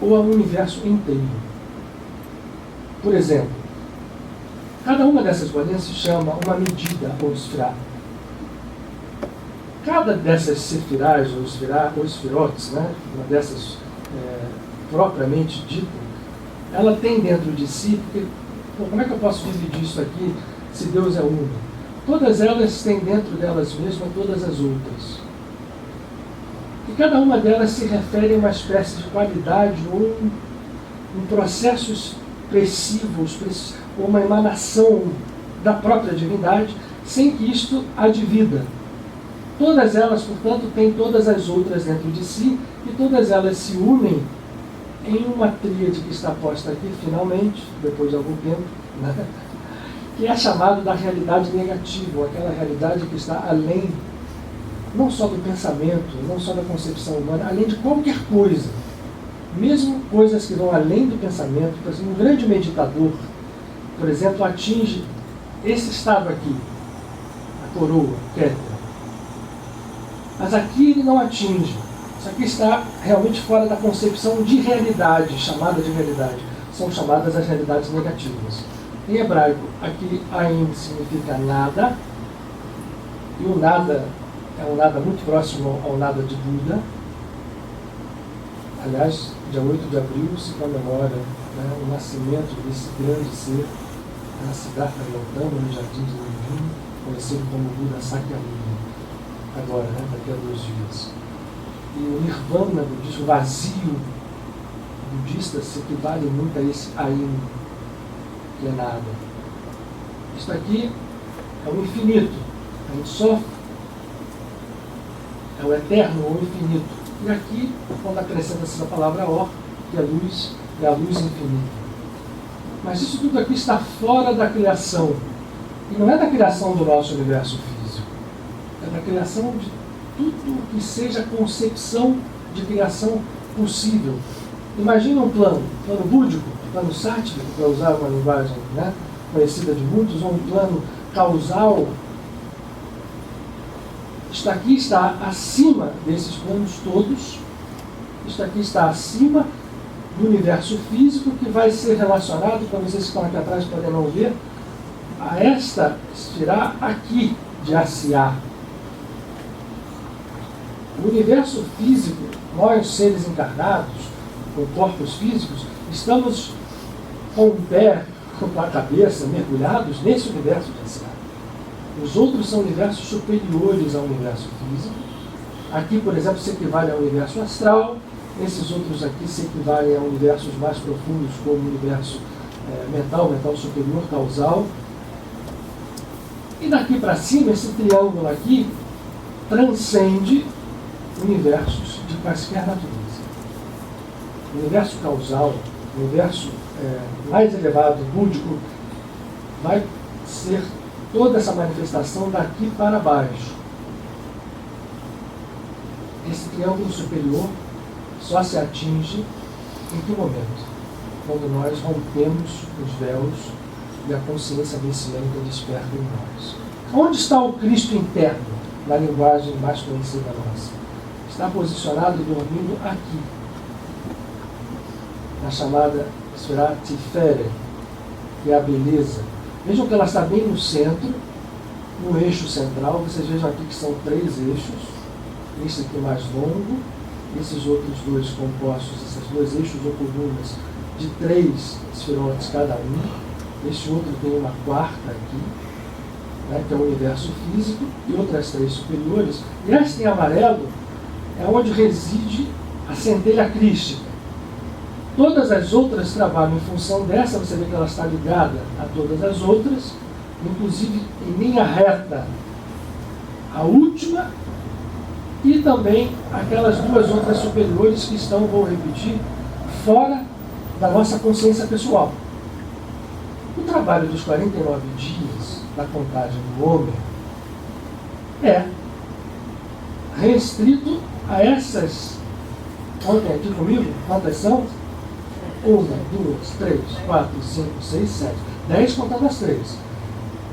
ou ao universo inteiro. Por exemplo, cada uma dessas bolinhas se chama uma medida, ou esfirá. Cada dessas sefirás, ou esfirotes, né, uma dessas propriamente dita, ela tem dentro de si, porque, como é que eu posso dividir isso aqui se Deus é uno? Todas elas têm dentro delas mesmas todas as outras. E cada uma delas se refere a uma espécie de qualidade ou um processo expressivo, ou uma emanação da própria divindade, sem que isto a divida. Todas elas, portanto, têm todas as outras dentro de si, e todas elas se unem em uma tríade que está posta aqui, finalmente, depois de algum tempo, né? Que é chamado da realidade negativa, ou aquela realidade que está além, não só do pensamento, não só da concepção humana, além de qualquer coisa. Mesmo coisas que vão além do pensamento. Por exemplo, um grande meditador, por exemplo, atinge esse estado aqui, a coroa, Keter. Mas aqui ele não atinge. Isso aqui está realmente fora da concepção de realidade, chamada de realidade. São chamadas as realidades negativas. Em hebraico, aqui Ain significa nada, e o nada é um nada muito próximo ao nada de Buda. Aliás, dia 8 de abril se comemora, né, o nascimento desse grande ser na Siddhartha Gautama, no Jardim de Lumbini, conhecido como Buda Sakyamuni, agora, né, daqui a 2 dias. E o Nirvana budista, o vazio budista, se equivale muito a esse Ain, que é nada. Isto aqui é o infinito, a gente sofre, é o eterno ou infinito. E aqui, quando acrescenta-se a palavra Or, que é luz, é a luz infinita. Mas isso tudo aqui está fora da criação. E não é da criação do nosso universo físico. É da criação de tudo que seja concepção de criação possível. Imagina um plano búdico, plano sático, para usar uma linguagem, né, conhecida de muitos, ou um plano causal. Isto aqui está acima desses planos todos. Isto aqui está acima do universo físico, que vai ser relacionado, para vocês que estão aqui atrás podem não ver, a esta esfera aqui de Asiá. O universo físico, nós seres encarnados, com corpos físicos, estamos com o pé, com a cabeça mergulhados nesse universo de Asiá. Os outros são universos superiores ao universo físico. Aqui, por exemplo, se equivale ao universo astral. Esses outros aqui se equivalem a universos mais profundos, como o universo mental superior, causal. E daqui para cima, esse triângulo aqui transcende universos de quaisquer natureza. O universo causal, o universo mais elevado, búdico, vai ser toda essa manifestação daqui para baixo. Esse triângulo superior só se atinge em que momento? Quando nós rompemos os véus e a consciência messiânica desperta em nós. Onde está o Cristo interno, na linguagem mais conhecida nossa? Está posicionado e dormindo aqui, na chamada Esfera Tiferet, que é a beleza. Vejam que ela está bem no centro, no eixo central. Vocês vejam aqui que são 3 eixos. Esse aqui mais longo, esses outros 2 compostos, esses 2 eixos ou colunas, de 3 esferotes cada um. Este outro tem uma quarta aqui, né, que é o universo físico, e outras 3 superiores. E esta em amarelo é onde reside a centelha crística. Todas as outras trabalham em função dessa. Você vê que ela está ligada a todas as outras, inclusive em linha reta a última, e também aquelas 2 outras superiores que estão, vou repetir, fora da nossa consciência pessoal. O trabalho dos 49 dias da contagem do Homer é restrito a essas, contem aqui comigo, quantas são? 1, 2, 3, 4, 5, 6, 7, 10 contando as 3.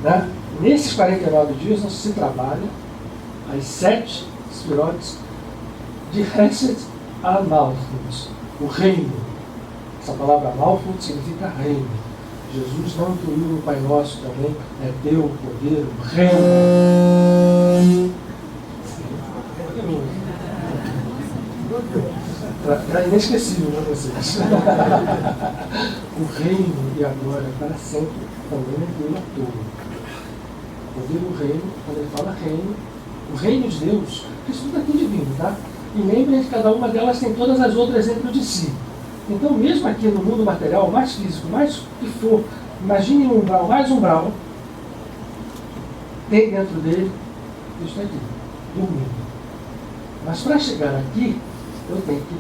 Né? Nesses 49 dias não se trabalha as 7 Sfirotes de Hesed a Malchut, o reino. Essa palavra Malchut significa reino. Jesus não incluiu no Pai Nosso também, é teu poder, o reino. É inesquecível para vocês. O reino e a glória para sempre também não inclui a toa. O poder do reino, quando ele fala reino, o reino de Deus, isso tudo aqui divino, tá? E lembrem que cada uma delas tem todas as outras dentro de si. Então, mesmo aqui no mundo material, mais físico, mais que for, imagine um umbral, mais umbral, tem dentro dele isso aqui, dormindo. Mas para chegar aqui, eu tenho que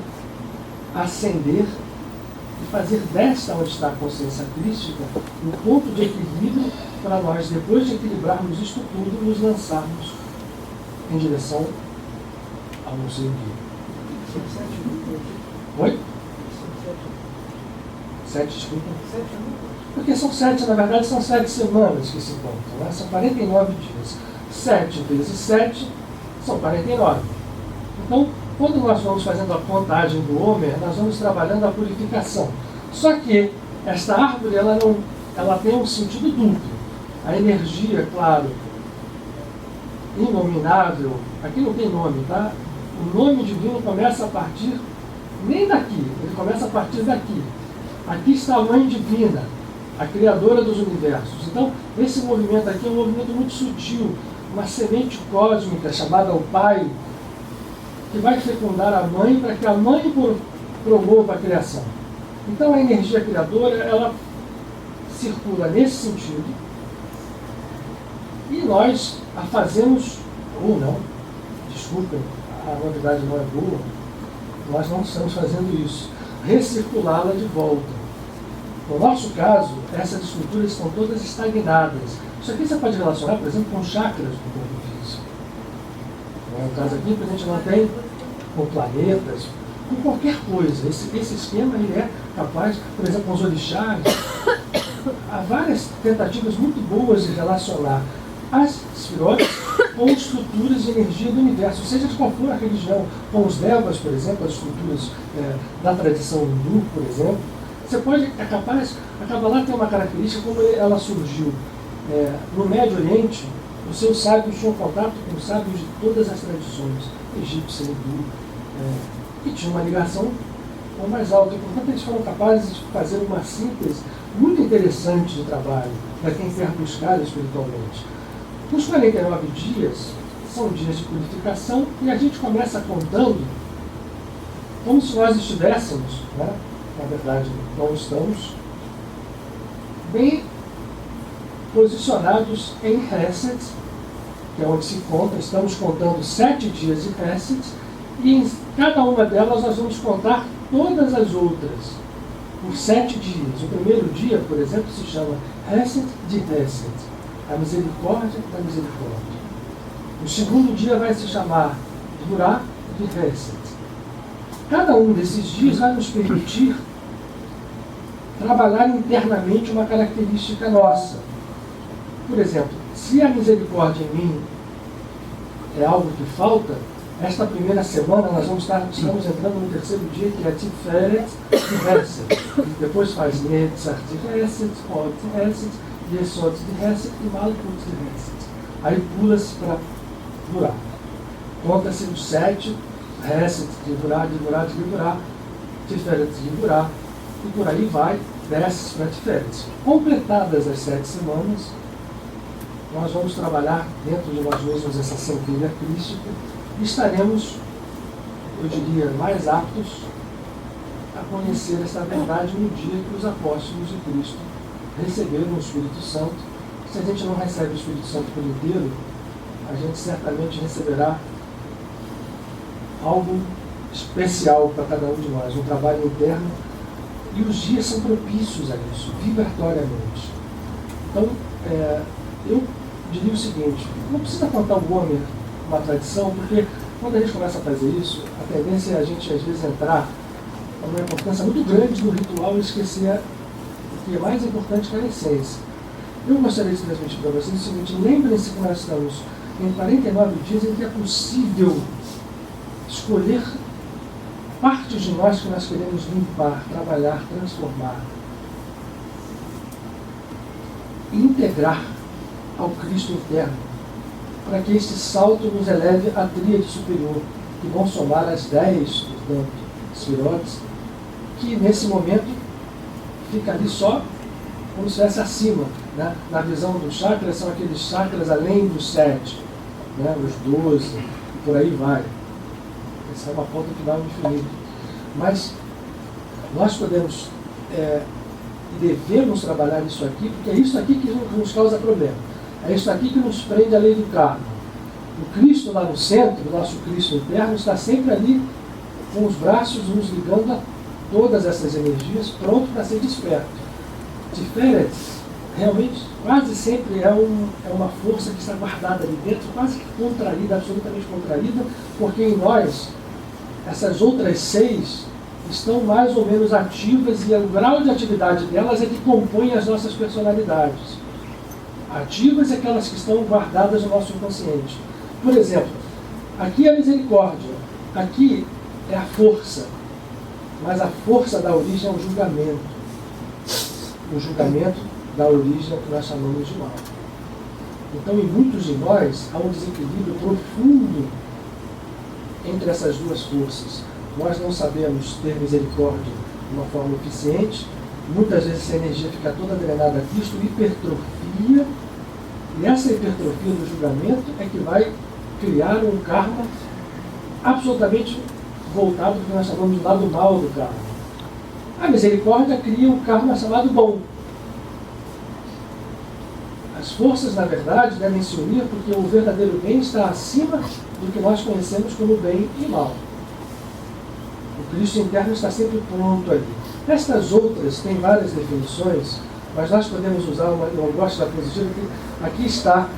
ascender e fazer desta onde está a consciência crística um ponto de equilíbrio para nós, depois de equilibrarmos isto tudo, nos lançarmos em direção ao não sei o quê. Oi? 7, desculpa. Porque são 7, na verdade, são 7 semanas que se contam, né? São 49 dias. 7 vezes 7 são 49. Então, quando nós vamos fazendo a contagem do Homer, nós vamos trabalhando a purificação. Só que esta árvore, ela tem um sentido duplo. A energia, claro, inominável, aqui não tem nome, tá? O nome divino começa a partir, nem daqui, ele começa a partir daqui. Aqui está a Mãe Divina, a Criadora dos Universos. Então, esse movimento aqui é um movimento muito sutil, uma semente cósmica chamada o Pai, que vai fecundar a Mãe para que a Mãe promova a criação. Então, a energia criadora, ela circula nesse sentido, e nós a fazemos, ou não, desculpem, a novidade não é boa, nós não estamos fazendo isso, recirculá-la de volta. No nosso caso, essas estruturas estão todas estagnadas. Isso aqui você pode relacionar, por exemplo, com chakras do corpo físico. No caso aqui, a gente não tem com planetas, com qualquer coisa. Esse esquema ele é capaz, por exemplo, com os orixás, há várias tentativas muito boas de relacionar as Sfirotes com estruturas de energia do universo, seja de qual for a religião, com os devas, por exemplo, as estruturas da tradição hindu, por exemplo. Você pode, é capaz, a Kabbalah tem uma característica, como ela surgiu no Médio Oriente, os seus sábios tinham contato com os sábios de todas as tradições, egípcia, hindu, que tinha uma ligação com mais alta. E, portanto, eles foram capazes de fazer uma síntese muito interessante de trabalho para quem quer buscar espiritualmente. Os 49 dias são dias de purificação e a gente começa contando como se nós estivéssemos, né? Na verdade, não estamos, bem posicionados em Hesed, que é onde se conta, estamos contando 7 dias de Hesed, e em cada uma delas nós vamos contar todas as outras, por 7 dias. O primeiro dia, por exemplo, se chama Hesed de Hesed, a misericórdia da misericórdia. O segundo dia vai se chamar Gvurá de Hesed. Cada um desses dias vai nos permitir trabalhar internamente uma característica nossa. Por exemplo, se a misericórdia em mim é algo que falta, esta primeira semana nós estamos entrando no terceiro dia, que é Tiferet de Hesed. Depois faz Netzach de Hesed, Hod de Hesed, Yesod de Hesed e Malchut de Hesed. Aí pula-se para Gvurá. Conta-se os 7, Hesed de Gvurá, Tiferet de Gvurá, e por aí vai, desce para Tiferet. Completadas as 7 semanas, nós vamos trabalhar dentro de nós mesmos essa centelha crística e estaremos, eu diria, mais aptos a conhecer essa verdade no dia que os apóstolos de Cristo receberam o Espírito Santo. Se a gente não recebe o Espírito Santo por inteiro, a gente certamente receberá algo especial para cada um de nós, um trabalho interno, e os dias são propícios a isso, vibratoriamente. Então, eu diria o seguinte, não precisa contar o Homer uma tradição, porque quando a gente começa a fazer isso, a tendência é a gente, às vezes, entrar uma importância muito grande no ritual e esquecer o que é mais importante, que é a essência. Eu gostaria de transmitir para vocês o seguinte: lembrem-se que nós estamos em 49 dias em que é possível escolher partes de nós que nós queremos limpar, trabalhar, transformar e integrar ao Cristo interno, para que este salto nos eleve à tríade superior, que vão somar as 10, portanto, esferotes, que nesse momento fica ali só como se estivesse acima, né? Na visão dos chakras, são aqueles chakras além dos 7, né? Os 12, e por aí vai. Essa é uma ponta que vai ao infinito. Mas nós podemos e devemos trabalhar isso aqui, porque é isso aqui que nos causa problema. É isso aqui que nos prende à lei do karma. O Cristo lá no centro, o nosso Cristo interno, está sempre ali com os braços nos ligando a todas essas energias, pronto para ser desperto. Tiferet, realmente, quase sempre é uma força que está guardada ali dentro, quase que contraída, absolutamente contraída, porque em nós, essas outras 6 estão mais ou menos ativas e o grau de atividade delas é que compõe as nossas personalidades. Ativas é aquelas que estão guardadas no nosso inconsciente. Por exemplo, aqui é a misericórdia, aqui é a força, mas a força dá origem ao julgamento. O julgamento dá origem ao que nós chamamos de mal. Então, em muitos de nós, há um desequilíbrio profundo entre essas duas forças. Nós não sabemos ter misericórdia de uma forma eficiente, muitas vezes essa energia fica toda drenada aqui, isto hipertrofia, e essa hipertrofia do julgamento é que vai criar um karma absolutamente voltado para o que nós chamamos de lado mal do karma. A misericórdia cria um karma chamado bom. As forças, na verdade, devem se unir porque o verdadeiro bem está acima do que nós conhecemos como bem e mal. O Cristo interno está sempre pronto ali. Estas outras têm várias definições, mas nós podemos usar uma, eu gosto da positiva, que aqui está,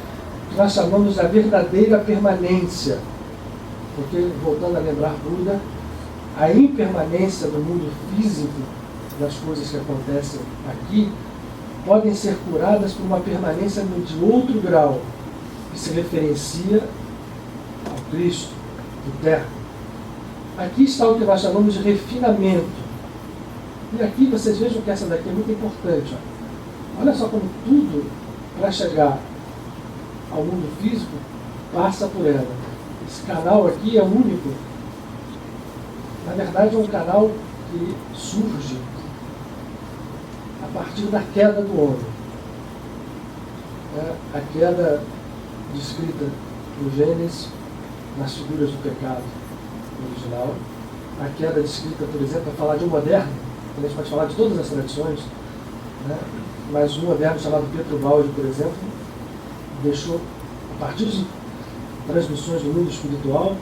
que nós chamamos de a verdadeira permanência. Porque, voltando a lembrar Buda, a impermanência do mundo físico, das coisas que acontecem aqui, podem ser curadas por uma permanência de outro grau, que se referencia ao Cristo interno. Aqui está o que nós chamamos de refinamento. E aqui vocês vejam que essa daqui é muito importante. Olha só como tudo, para chegar ao mundo físico, passa por ela. Esse canal aqui é único. Na verdade, é um canal que surge a partir da queda do homem. A queda descrita no Gênesis, nas figuras do pecado original. A queda descrita, por exemplo, para falar de um moderno, a gente pode falar de todas as tradições, né? Mas um moderno chamado Pietro Baldi, por exemplo, deixou, a partir de transmissões do mundo espiritual,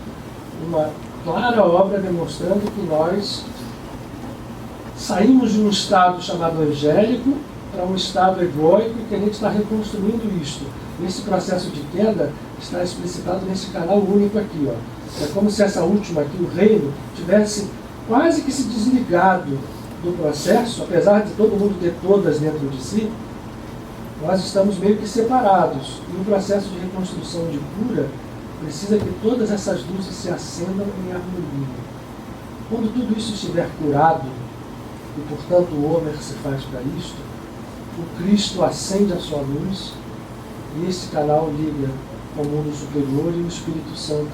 uma clara obra demonstrando que nós saímos de um estado chamado angélico para um estado egóico e que a gente está reconstruindo isto. Esse processo de queda está explicitado nesse canal único aqui. Ó. É como se essa última aqui, o reino, tivesse quase que se desligado do processo, apesar de todo mundo ter todas dentro de si, nós estamos meio que separados. E o processo de reconstrução de cura precisa que todas essas luzes se acendam em harmonia. Quando tudo isso estiver curado, e portanto o Homer se faz para isto, o Cristo acende a sua luz e esse canal liga ao mundo superior e o Espírito Santo.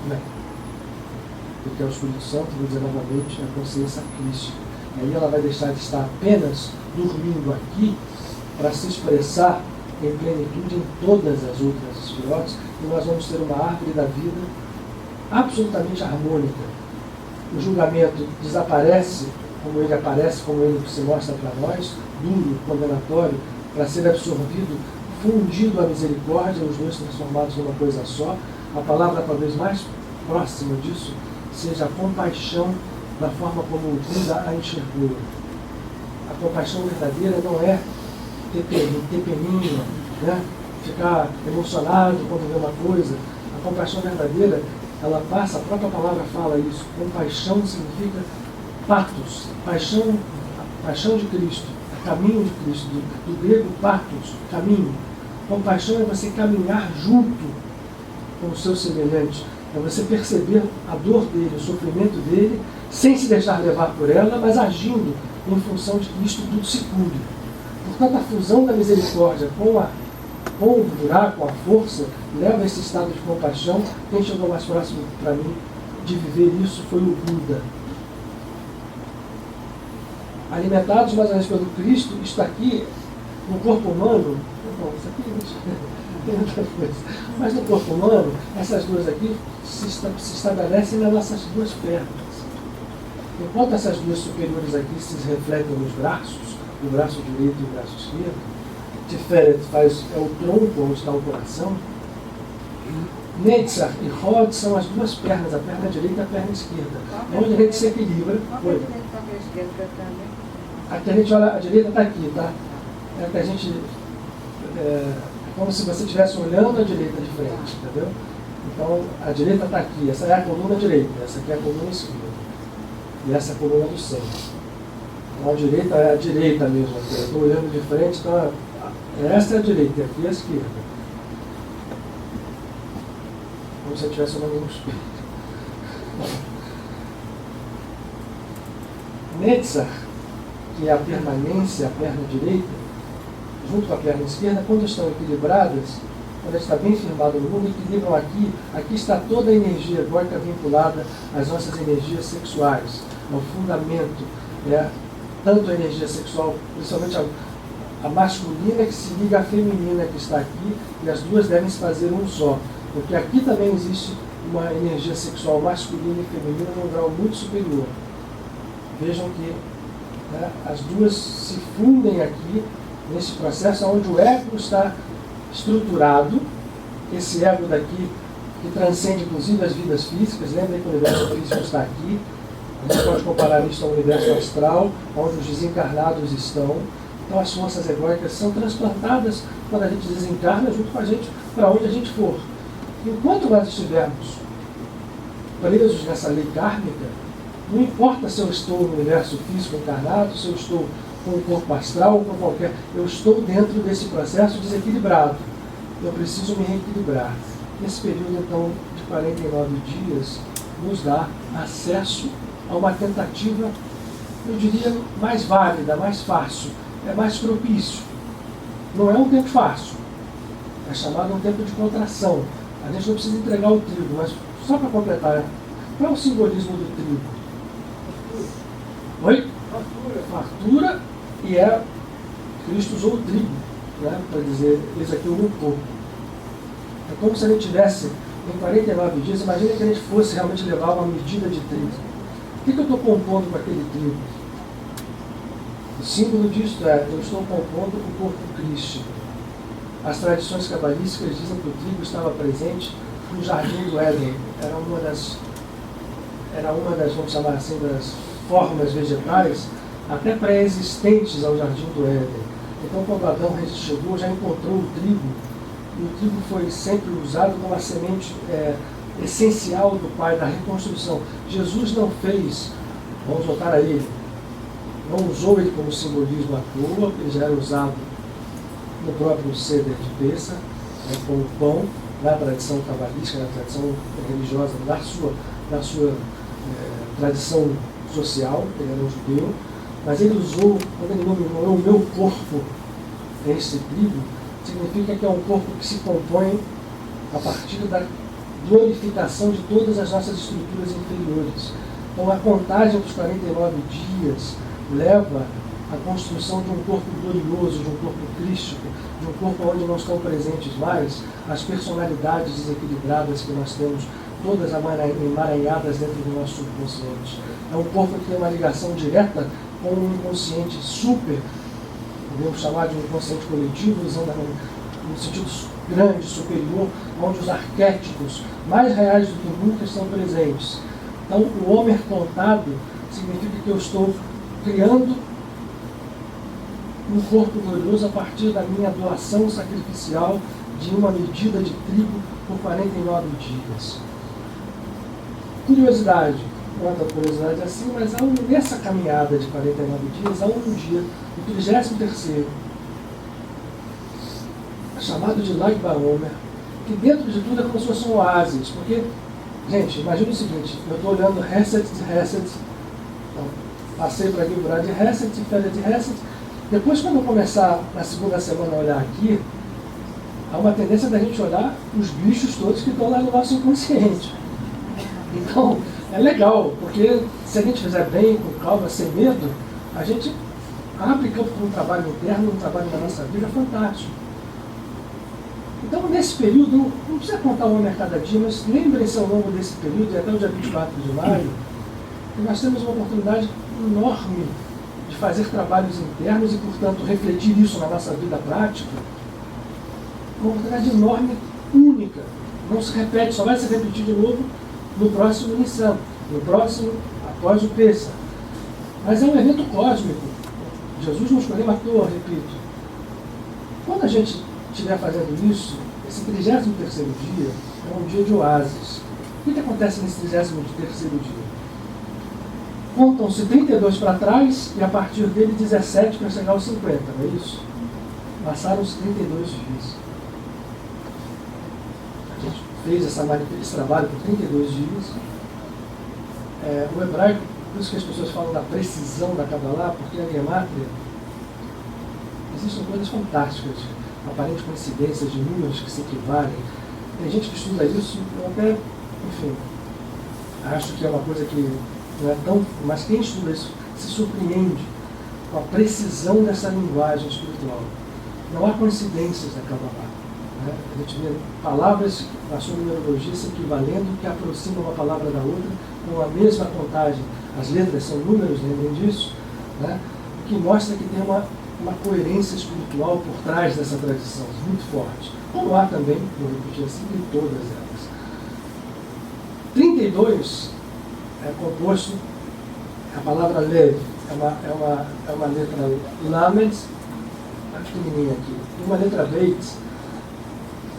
Bem, porque é o Espírito Santo, vou dizer novamente, é a consciência crística. E aí ela vai deixar de estar apenas dormindo aqui para se expressar em plenitude em todas as outras esferotes, e nós vamos ter uma árvore da vida absolutamente harmônica. O julgamento desaparece, como ele aparece, como ele se mostra para nós, duro, condenatório, para ser absorvido, fundido à misericórdia, os dois transformados numa coisa só. A palavra talvez mais próxima disso seja a compaixão, da forma como o Buda a enxergou. A compaixão verdadeira não é ter peninha, né? Ficar emocionado quando vê uma coisa. A compaixão verdadeira, ela passa, a própria palavra fala isso. Compaixão significa pathos, paixão de Cristo, caminho de Cristo, do grego pathos, caminho. Compaixão é você caminhar junto com o seu semelhante, é você perceber a dor dele, o sofrimento dele, sem se deixar levar por ela, mas agindo em função de que isto tudo se cure. Portanto, a fusão da misericórdia com o buraco, com a força, leva a esse estado de compaixão. Quem chegou mais próximo para mim de viver isso foi o Buda. Alimentados mais ou menos pelo Cristo, está aqui no corpo humano. Bom, isso aqui tem outra coisa. Mas no corpo humano, essas duas aqui se estabelecem nas nossas duas pernas. Enquanto essas duas superiores aqui se refletem nos braços, o braço direito e o braço esquerdo, Tiferet é o tronco onde está o coração, Netzach e Hod são as duas pernas, a perna direita e a perna esquerda. Onde a gente se equilibra. Aqui a gente olha, a direita está aqui, tá? É que a gente. É como se você estivesse olhando a direita de frente, entendeu? Então a direita está aqui, essa é a coluna direita, essa aqui é a coluna esquerda. E essa é a coluna do centro. Então a direita é a direita mesmo, aqui. Eu estou olhando de frente, então essa é a direita e aqui é a esquerda. Como se eu estivesse olhando no espelho. Netzach, que é a permanência, a perna direita, junto com a perna esquerda, quando estão equilibradas, quando está bem firmado no mundo, equilibram aqui está toda a energia egóica vinculada às nossas energias sexuais, ao fundamento, tanto a energia sexual, principalmente a masculina que se liga à feminina que está aqui, e as duas devem se fazer um só, porque aqui também existe uma energia sexual masculina e feminina num grau muito superior. Vejam que as duas se fundem aqui, nesse processo onde o ego está estruturado, esse ego daqui, que transcende inclusive as vidas físicas. Lembrem que o universo físico está aqui, a gente pode comparar isso ao universo astral, onde os desencarnados estão. Então as forças egóicas são transplantadas quando a gente desencarna junto com a gente, para onde a gente for. Enquanto nós estivermos presos nessa lei kármica, não importa se eu estou no universo físico encarnado, se eu estou com o corpo astral ou com qualquer, eu estou dentro desse processo desequilibrado. Eu preciso me reequilibrar. Esse período, então, de 49 dias, nos dá acesso a uma tentativa, eu diria, mais válida, mais fácil, é mais propício. Não é um tempo fácil, é chamado um tempo de contração. A gente não precisa entregar o trigo, mas só para completar, qual é o simbolismo do trigo? Oi? Fartura, e Cristo usou o trigo, para dizer, eis aqui o meu corpo. É como se a gente tivesse, em 49 dias, imagina que a gente fosse realmente levar uma medida de trigo. O que eu estou compondo com aquele trigo? O símbolo disso eu estou compondo o corpo crístico. As tradições cabalísticas dizem que o trigo estava presente no jardim do Éden. Era uma das, vamos chamar assim, das formas vegetais até pré-existentes ao jardim do Éden. Então, quando Adão chegou, já encontrou o trigo, e o trigo foi sempre usado como a semente essencial do Pai, da reconstrução. Jesus não fez, vamos voltar a ele, não usou ele como simbolismo à toa, ele já era usado no próprio Seder de Pêssar, como pão, na tradição cabalística, na tradição religiosa, da sua tradição social, ele era um judeu, mas ele usou, quando ele nominou o meu corpo, esse trigo, significa que é um corpo que se compõe a partir da glorificação de todas as nossas estruturas inferiores. Então a contagem dos 49 dias leva à construção de um corpo glorioso, de um corpo crístico, de um corpo onde não estão presentes mais as personalidades desequilibradas que nós temos, todas emaranhadas dentro do nosso subconsciente. É um corpo que tem uma ligação direta com um inconsciente super, podemos chamar de um inconsciente coletivo, usando um sentido grande, superior, onde os arquétipos mais reais do que nunca estão presentes. Então, o omertantado significa que eu estou criando um corpo glorioso a partir da minha doação sacrificial de uma medida de trigo por 49 dias. Curiosidade, não é tanta curiosidade assim, mas nessa caminhada de 49 dias, há um dia, o 33º, chamado de Lag BaOmer, que dentro de tudo é como se fosse um oásis, porque, gente, imagina o seguinte, eu estou olhando Hesed de Hesed, então, passei para aqui de Hesed, Tiferet de Hesed, depois quando eu começar na segunda semana a olhar aqui, há uma tendência da gente olhar os bichos todos que estão lá no nosso inconsciente. Então, é legal, porque se a gente fizer bem, com calma, sem medo, a gente abre campo para um trabalho interno, um trabalho na nossa vida fantástico. Então, nesse período, não precisa contar um homem a cada dia, mas lembrem-se ao longo desse período, e até o dia 24 de maio, que nós temos uma oportunidade enorme de fazer trabalhos internos e, portanto, refletir isso na nossa vida prática. Uma oportunidade enorme, única. Não se repete, só vai se repetir de novo no próximo Nissan, no próximo, após o Pêssar. Mas é um evento cósmico. Jesus não escolheu à toa, repito. Quando a gente estiver fazendo isso, esse 33º dia é um dia de oásis. O que acontece nesse 33º dia? Contam-se 32 para trás e a partir dele 17 para chegar aos 50, não é isso? Passaram-se 32 dias. A gente fez esse trabalho por 32 dias. O hebraico, por isso que as pessoas falam da precisão da Kabbalah, porque a Gemátria, existem coisas fantásticas, aparentes coincidências de números que se equivalem. Tem gente que estuda isso, até, enfim, acho que é uma coisa que não é tão... Mas quem estuda isso se surpreende com a precisão dessa linguagem espiritual. Não há coincidências na Kabbalah. Né? A gente vê palavras na sua numerologia se equivalendo, que aproximam uma palavra da outra, com a mesma contagem. As letras são números, lembrem disso, né? O que mostra que tem uma coerência espiritual por trás dessa tradição, muito forte. Como há também, vou repetir assim, em todas elas. 32 é composto, a palavra Lev é uma letra Lamed, está pequenininha aqui, e uma letra Beit.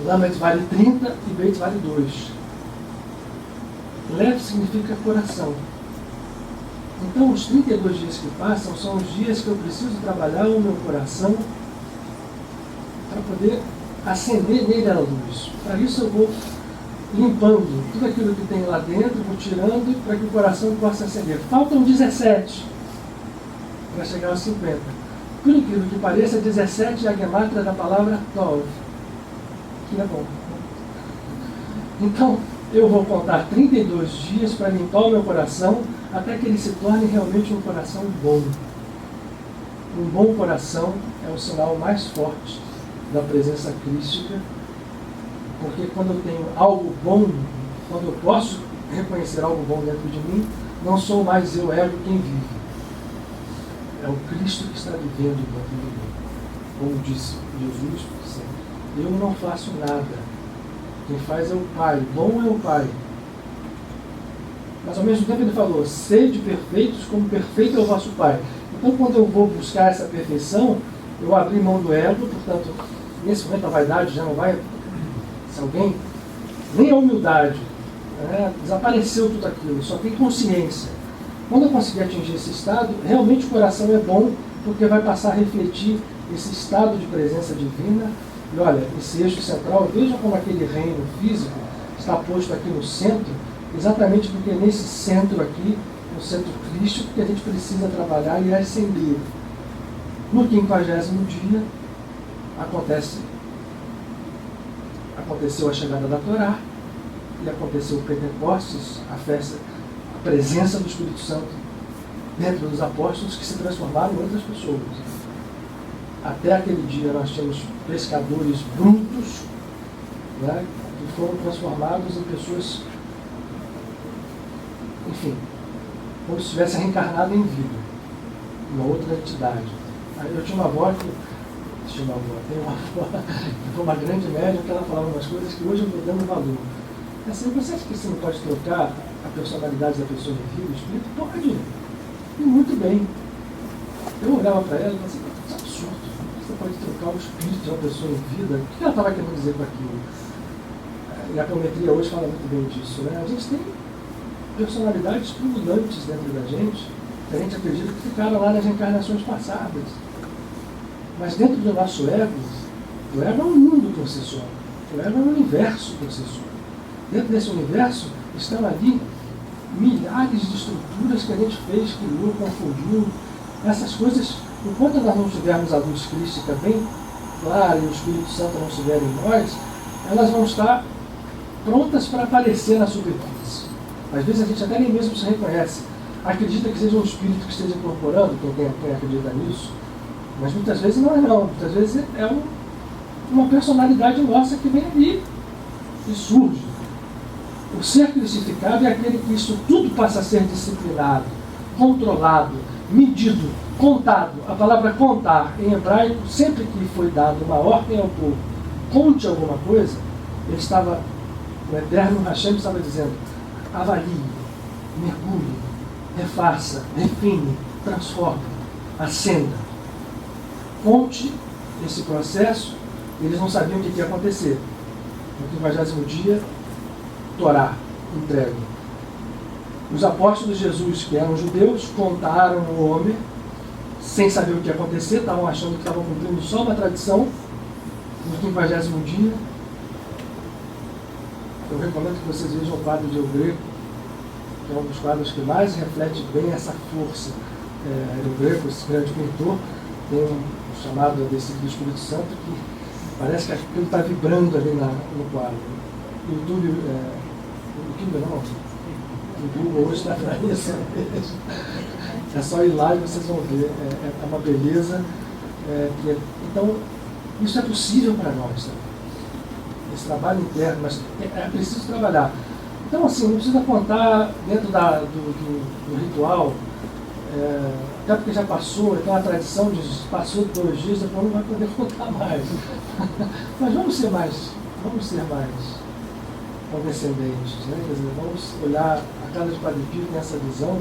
Lamed vale 30 e Beit vale 2. Lev significa coração. Então, os 32 dias que passam são os dias que eu preciso trabalhar o meu coração para poder acender nele a luz. Para isso eu vou limpando tudo aquilo que tem lá dentro, vou tirando para que o coração possa acender. Faltam 17 para chegar aos 50. Por incrível que pareça, 17 é a gemátria da palavra Tov, que é bom. Então, eu vou contar 32 dias para limpar o meu coração até que ele se torne realmente um coração bom. Um bom coração é o sinal mais forte da presença crística, porque quando eu tenho algo bom, quando eu posso reconhecer algo bom dentro de mim, não sou mais eu, ego, quem vive. É o Cristo que está vivendo dentro de mim. Como disse Jesus sempre, eu não faço nada. Quem faz é o Pai, bom é o Pai. Mas ao mesmo tempo ele falou, sede perfeitos como perfeito é o vosso Pai. Então quando eu vou buscar essa perfeição, eu abri mão do ego, portanto, nesse momento a vaidade já não vai, se alguém, nem a humildade, né, desapareceu tudo aquilo, só tem consciência. Quando eu conseguir atingir esse estado, realmente o coração é bom, porque vai passar a refletir esse estado de presença divina. E olha, esse eixo central, veja como aquele reino físico está posto aqui no centro, exatamente porque é nesse centro aqui, no centro crístico, que a gente precisa trabalhar e ascender. No 50º dia, aconteceu a chegada da Torá, e aconteceu o Pentecostes, a festa, a presença do Espírito Santo dentro dos apóstolos, que se transformaram em outras pessoas. Até aquele dia nós tínhamos pescadores brutos, né, que foram transformados em pessoas, enfim, como se tivesse reencarnado em vida, uma outra entidade. Aí eu tinha uma avó que foi uma grande médium, que ela falava umas coisas que hoje eu estou dando valor. Assim, você acha que você não pode trocar a personalidade da pessoa de vida, o espírito? Pode. E muito bem. Eu olhava para ela e falava assim, isso é absurdo. pode trocar o espírito de uma pessoa em vida. O que ela estava querendo dizer com aquilo? E a apometria hoje fala muito bem disso, né? A gente tem personalidades pululantes dentro da gente, que a gente acredita que ficaram lá nas encarnações passadas. Mas dentro do nosso ego, o ego é um mundo por si só. O ego é um universo por si só. Dentro desse universo estão ali milhares de estruturas que a gente fez, criou, confundiu. Essas coisas, enquanto nós não tivermos a luz crística bem clara e o Espírito Santo não estiver em nós, elas vão estar prontas para aparecer na superfície. Às vezes a gente até nem mesmo se reconhece. Acredita que seja um espírito que esteja incorporando, quem acredita nisso, mas muitas vezes não é não. Muitas vezes é uma personalidade nossa que vem ali e surge. O ser crucificado é aquele que isso tudo passa a ser disciplinado, controlado, medido, contado. A palavra contar em hebraico, sempre que foi dado uma ordem ao povo, conte alguma coisa, ele estava, o eterno Hashem estava dizendo, avalie, mergulhe, refaça, refine, transforme, acenda. Conte esse processo. Eles não sabiam o que ia acontecer. No 50º dia, Torá, entregue. Os apóstolos de Jesus, que eram judeus, contaram o homem, sem saber o que ia acontecer, estavam achando que estavam cumprindo só uma tradição. No 50º dia, eu recomendo que vocês vejam o quadro de El Greco, que é um dos quadros que mais reflete bem essa força. El Greco, esse grande pintor, tem um chamado desse do Espírito Santo, que parece que aquilo está vibrando ali no quadro. O YouTube não, o Google hoje está para isso. É só ir lá e vocês vão ver. É uma beleza. Então, isso é possível para nós também. Esse trabalho interno, mas é preciso trabalhar. Então, assim, não precisa contar dentro do ritual, até porque já passou, então a tradição passou de 2 dias, depois não vai poder contar mais. Mas vamos ser mais condescendentes, né? Quer dizer, vamos olhar a casa de Padre Pio com essa visão,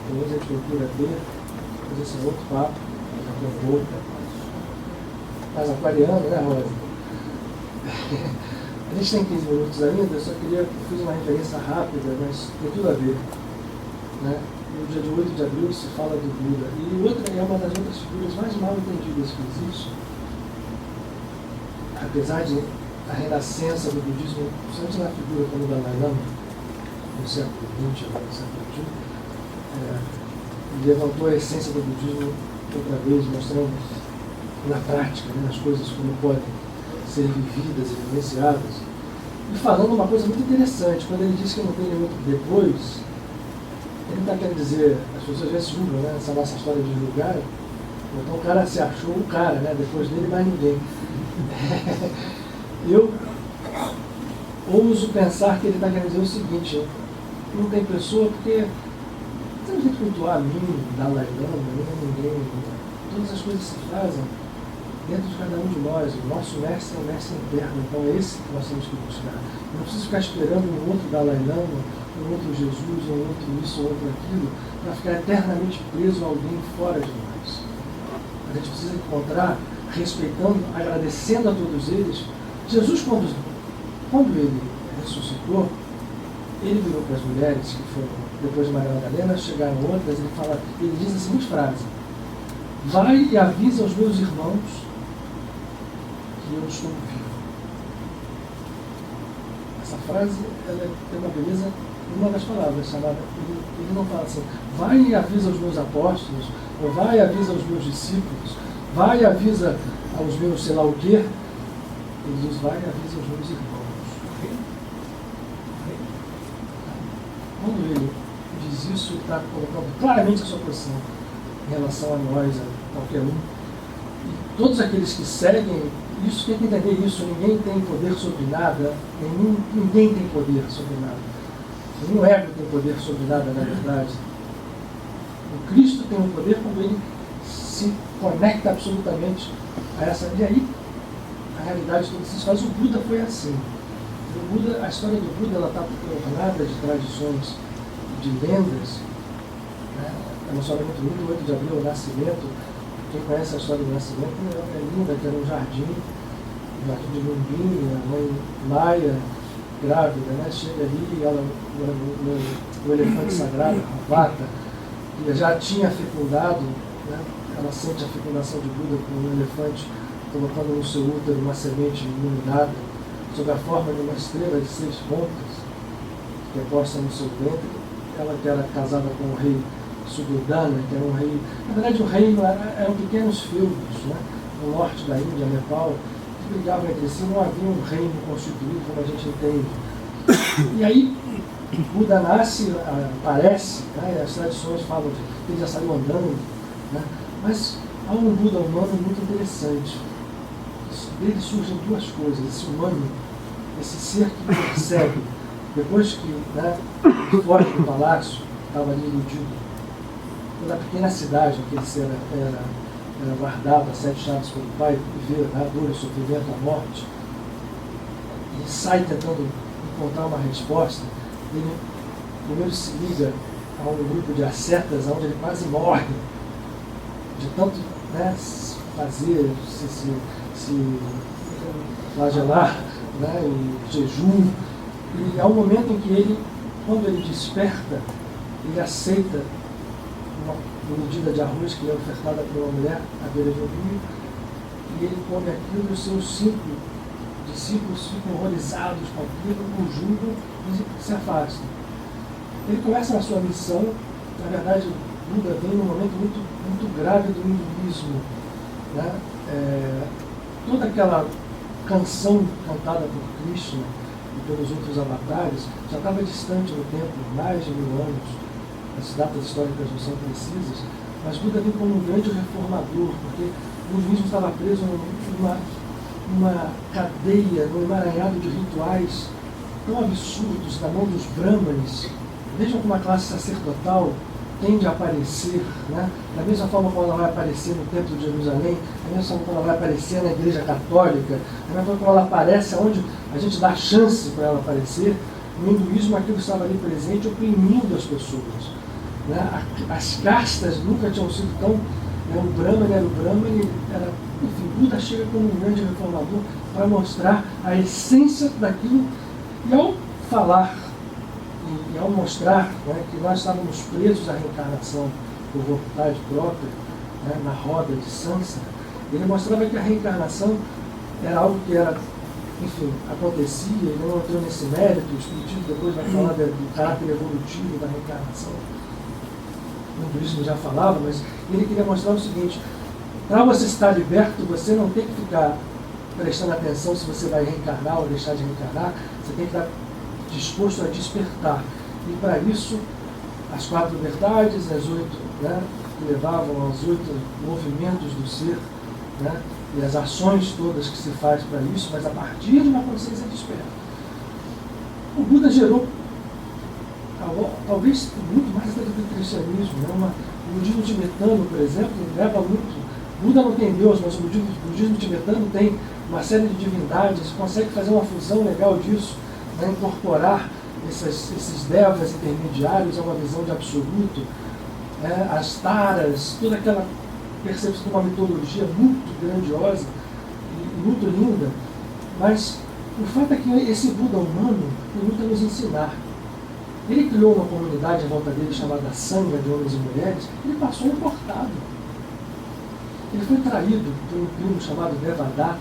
pelo menos a gente procura ter, mas esse é outro papo, já tem boca, mais aquariano, né, Rosa? A gente tem 15 minutos ainda, eu só fiz uma referência rápida, mas tem tudo a ver, né? No dia de 8 de abril se fala do Buda, e o outro é uma das outras figuras mais mal entendidas que existe, apesar de a renascença do budismo, principalmente na figura como o Dalai Lama, no século XX, agora no século XXI, levantou a essência do budismo outra vez, mostrando na prática, né, as coisas como podem ser vividas e vivenciadas, e falando uma coisa muito interessante. Quando ele diz que não tem nenhum depois, ele está querendo dizer, as pessoas já se julgam, né, essa nossa história de julgar, então o cara se achou o cara, né, depois dele mais ninguém. Eu ouso pensar que ele está querendo dizer o seguinte: não tem pessoa porque você não tem que cultuar a mim, Dalai Lama, ninguém. Todas as coisas se fazem dentro de cada um de nós. O nosso mestre é um mestre interno, então é esse que nós temos que buscar. Eu não preciso ficar esperando um outro Dalai Lama, um outro Jesus, um outro isso, um outro aquilo, para ficar eternamente preso a alguém fora de nós. A gente precisa encontrar, respeitando, agradecendo a todos eles. Jesus, quando ele ressuscitou, ele virou para as mulheres que foram, depois de Maria Madalena, chegaram outras, ele diz a seguinte frase: vai e avisa aos meus irmãos que eu estou vivo. Essa frase ela tem uma beleza em uma das palavras, chamada, ele não fala assim, vai e avisa aos meus apóstolos, ou vai e avisa aos meus discípulos, vai e avisa aos meus sei lá o quê. Ele diz, vai e avisa aos meus irmãos. Quando ele diz isso, ele está colocando claramente a sua posição em relação a nós, a qualquer um. E todos aqueles que seguem isso, tem que entender isso, ninguém tem poder sobre nada, ninguém tem poder sobre nada. Nenhum ego tem poder sobre nada, na verdade. O Cristo tem o poder quando ele se conecta absolutamente a essa. E aí, a realidade toda se faz. O Buda foi assim. O Buda, a história do Buda está ornada de tradições, de lendas. Né? É uma história muito bonita, o 8 de abril, o nascimento, quem conhece a história do nascimento é linda, que era um jardim de Lumbini, a mãe Maia, grávida, né? Chega ali, ela, o elefante sagrado, a vaca, que já tinha fecundado, né? Ela sente a fecundação de Buda com um elefante colocando no seu útero uma semente iluminada, sob a forma de uma estrela de 6 pontas, que é posta no seu ventre. Ela que era casada com o rei Suddhodana, que era um rei, na verdade o reino eram pequenos feudos, né? No norte da Índia, Nepal, que brigavam entre si, não havia um reino constituído como a gente entende. E aí Buda nasce, aparece, né? As tradições falam que ele já saiu andando, né? Mas há um Buda humano muito interessante. Dele surgem duas coisas: esse humano, esse ser que percebe, depois que, né, foge do palácio, estava ali iludido, toda a pequena cidade em que ele era guardado a 7 chaves pelo pai, e vê a dor, o sofrimento, a morte, e sai tentando encontrar uma resposta. Ele primeiro se liga a um grupo de ascetas, onde ele quase morre, de tanto, né, fazer, se flagelar, né, em jejum. E há um momento em que ele, quando ele desperta, ele aceita uma medida de arroz que é ofertada por uma mulher à beira de um rio, e ele come aquilo e os seus 5 discípulos ficam horrorizados com aquilo, o julgam e se afastam. Ele começa a sua missão. Na verdade, Buda vem num momento muito, muito grave do hinduísmo, né? Toda aquela canção cantada por Krishna e pelos outros avatares já estava distante no tempo, mais de 1000 anos. As datas históricas não são precisas, mas Buda vem como um grande reformador, porque o hinduísmo estava preso numa cadeia, num emaranhado de rituais tão absurdos na mão dos brahmanes. Vejam como a classe sacerdotal tende a aparecer, né? Da mesma forma como ela vai aparecer no Templo de Jerusalém, da mesma forma como ela vai aparecer na Igreja Católica, da mesma forma como ela aparece onde a gente dá chance para ela aparecer. No hinduísmo aquilo estava ali presente, oprimindo as pessoas, né? As castas nunca tinham sido tão, né? O Brahman era o Brahman, enfim, Buda chega como um grande reformador para mostrar a essência daquilo. E ao falar e ao mostrar, né, que nós estávamos presos à reencarnação por vontade própria, né, na roda de Sansara, ele mostrava que a reencarnação era algo que era, enfim, acontecia. Ele não entrou nesse mérito. O Espiritismo depois vai falar do caráter evolutivo da reencarnação. O hinduísmo já falava, mas ele queria mostrar o seguinte: para você estar liberto, você não tem que ficar prestando atenção se você vai reencarnar ou deixar de reencarnar. Você tem que estar disposto a despertar. E para isso, as 4 verdades, as 8, né, que levavam aos 8 movimentos do ser, né, e as ações todas que se faz para isso, mas a partir de uma consciência desperta. O Buda gerou, talvez muito mais do que o cristianismo, né? O budismo tibetano, por exemplo, leva muito. Buda não tem Deus, mas o budismo tibetano tem uma série de divindades, consegue fazer uma fusão legal disso, né? Incorporar esses devas intermediários a uma visão de absoluto, né? As taras, toda aquela percepção de uma mitologia muito grandiosa e muito linda. Mas o fato é que esse Buda humano tem muito a nos ensinar. Ele criou uma comunidade à volta dele chamada Sangha, de homens e mulheres. Ele passou importado. Ele foi traído por um primo chamado Devadatta,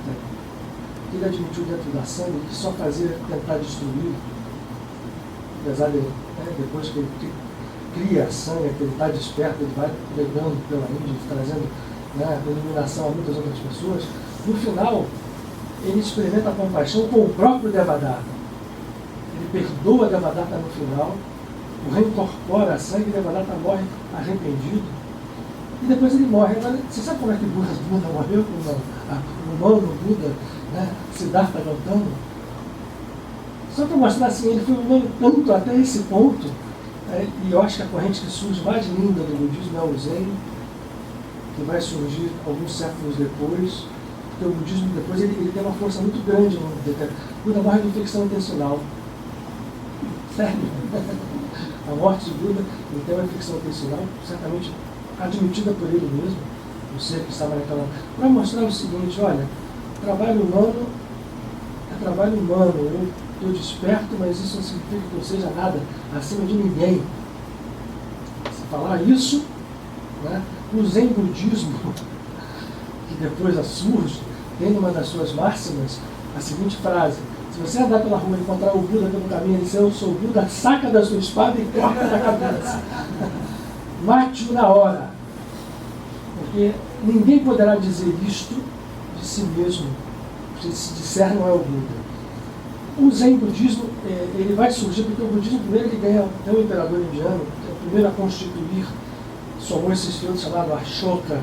que ele admitiu dentro da Sangha, que só fazia tentar destruir. Apesar de, depois que ele cria a Sangha, que ele está desperto, ele vai pregando pela Índia, trazendo, né, iluminação a muitas outras pessoas. No final, ele experimenta a compaixão com o próprio Devadatta. Ele perdoa Devadatta no final, o reincorpora a Sangha e Devadatta morre arrependido. E depois ele morre. Agora, você sabe como é que Buda morreu? O humano Buda, né, Siddhartha Gautama? Só para mostrar assim, ele foi humano tanto até esse ponto, e eu acho que a corrente que surge mais linda do budismo é o Zen, que vai surgir alguns séculos depois, porque o budismo depois ele tem uma força muito grande no mundo. Buda morre de infecção intestinal. Sério. A morte de Buda, ele tem uma infecção intestinal, certamente admitida por ele mesmo, o ser que estava naquela... para mostrar o seguinte, olha, trabalho humano é trabalho humano, eu estou desperto, mas isso não significa que eu seja nada acima de ninguém. Se falar isso, né, o Zen budismo, que depois surge, tem uma das suas máximas a seguinte frase: se você andar pela rua e encontrar o Buda pelo caminho e dizer eu sou o Buda, saca da sua espada e corta da cabeça. Mate-o na hora. Porque ninguém poderá dizer isto de si mesmo, se disser não é o Buda. O Zen budismo, ele vai surgir porque o budismo primeiro ele ganha, tem um imperador indiano, que é o primeiro a constituir, somou esse estilo chamado Ashoka,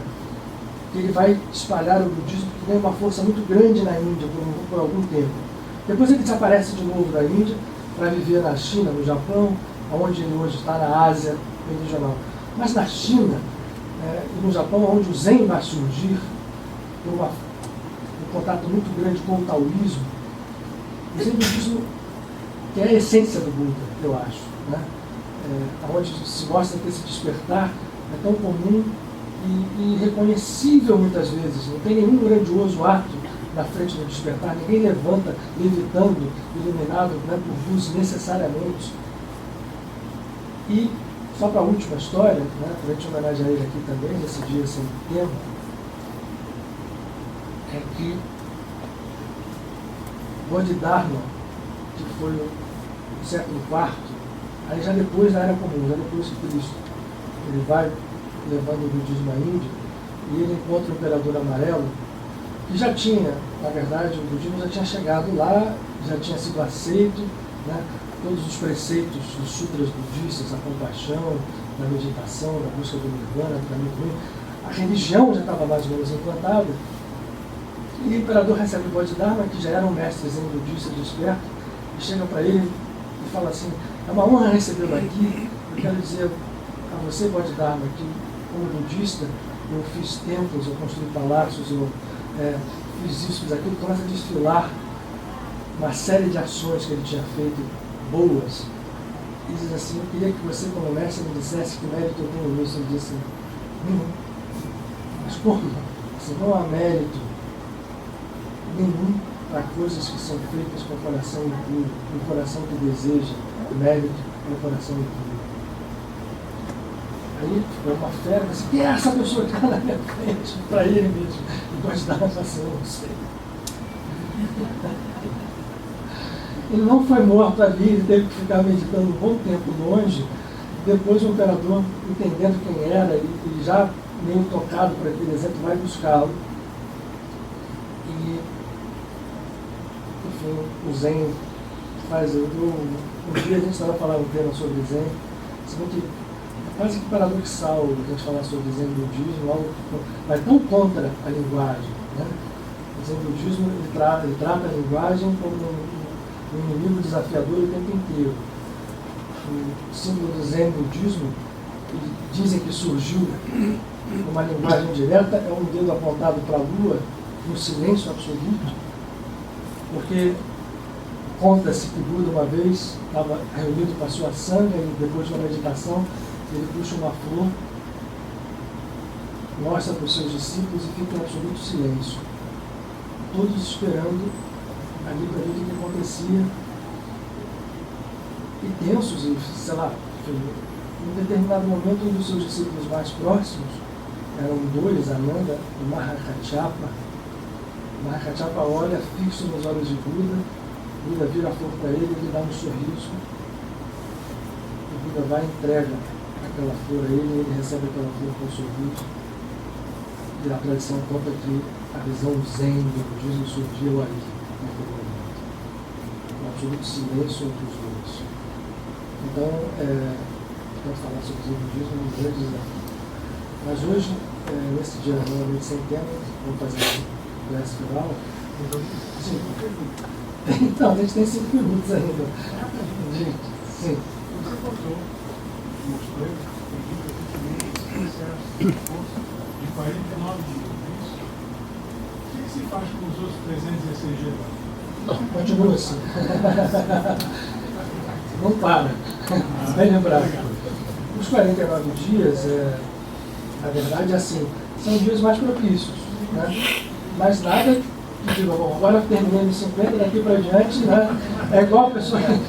que ele vai espalhar o budismo, que tem uma força muito grande na Índia por algum tempo. Depois ele desaparece de novo da Índia para viver na China, no Japão, onde ele hoje está, na Ásia meridional. Mas na China e no Japão, onde o Zen vai surgir, tem um contato muito grande com o taoísmo. O Zen budismo, que é a essência do Buda, eu acho, né? Onde se mostra que esse despertar é tão comum e irreconhecível muitas vezes. Não tem nenhum grandioso ato na frente do despertar, ninguém levanta levitando, iluminado, né, por luz necessariamente. E só para a última história, né, para a gente homenagear ele aqui também, nesse dia sem tema, é que Bodhidharma, que foi no século IV, aí já depois da Era Comum, já depois de Cristo, ele vai levando o budismo à Índia e ele encontra o Imperador Amarelo, que já tinha, na verdade, o budismo já tinha chegado lá, já tinha sido aceito, né, todos os preceitos dos sutras budistas, a compaixão, da meditação, da busca do nirvana, do caminho do bem, a religião já estava mais ou menos implantada. E o imperador recebe o Bodhidharma, que já era um mestre zen budista desperto, e chega para ele e fala assim: é uma honra recebê-lo aqui, eu quero dizer a você, Bodhidharma, que como budista eu fiz templos, eu construí palácios, eu fiz isso, fiz aquilo. Começa a desfilar uma série de ações que ele tinha feito, boas, e diz assim: eu queria que você, como mestre, me dissesse que mérito eu tenho nisso. Ele disse: mas como? Assim, não há mérito nenhum para coisas que são feitas com o coração impuro, com o coração que deseja mérito, com o coração impuro. Aí foi uma fera, assim: quem é essa pessoa que está na minha frente? Para ele mesmo. E pode dar uma ação, não sei. Ele não foi morto ali, ele teve que ficar meditando um bom tempo longe. Depois o imperador, entendendo quem era, e já meio tocado por aquele exemplo, vai buscá-lo. E, enfim, o Zen faz... Um dia a gente estava falando um tema sobre Zen, que quase que paradoxal a gente falar sobre Zen budismo, algo que vai tão contra a linguagem, né? O Zen budismo ele trata a linguagem como um inimigo desafiador o tempo inteiro. O símbolo do Zen budismo, dizem que surgiu uma linguagem direta, é um dedo apontado para a lua, no silêncio absoluto, porque conta-se que Buda uma vez estava reunido com a sua sangha e depois de uma meditação ele puxa uma flor, mostra para os seus discípulos e fica em absoluto silêncio, todos esperando ali para ver o que acontecia, e tensos, e sei lá, em determinado momento um dos seus discípulos mais próximos, eram dois, Ananda e Mahakaccapa. Mahakaccapa olha fixo nos olhos de Buda, Buda vira a flor para ele, ele dá um sorriso, e Buda vai e entrega aquela flor a ele, ele recebe aquela flor com um sorriso. E a tradição conta que a visão zen do budismo surgiu aí, naquele momento. Um absoluto silêncio entre os dois. Então, quero falar sobre o zen budismo, é um grande desafio. Mas hoje, nesse dia normalmente sem tema, vamos fazer a prece final. Sim. Então, a gente tem 5 minutos ainda. Gente, sim. Você contou, mostrou, de 49 dias, isso? O que se faz com os outros 316 dias? Continua assim. Não para. Bem lembrado. Os 49 dias, na verdade, assim, são dias mais propícios. Né? Mas nada que diga, bom, agora eu terminei nos 50, daqui para diante, né? É igual a pessoa que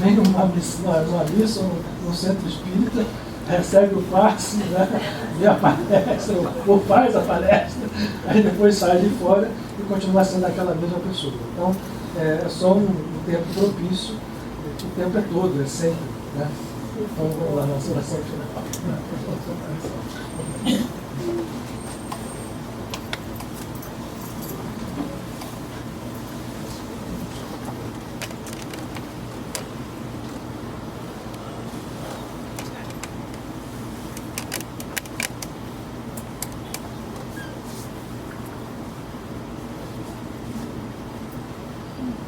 vem numa missa ou num centro espírita, recebe o passe, né? Vê a palestra, ou faz a palestra, aí depois sai de fora e continua sendo aquela mesma pessoa. Então, é só um tempo propício, o tempo é todo, é sempre. Né? Então, vamos lá, nossa oração final.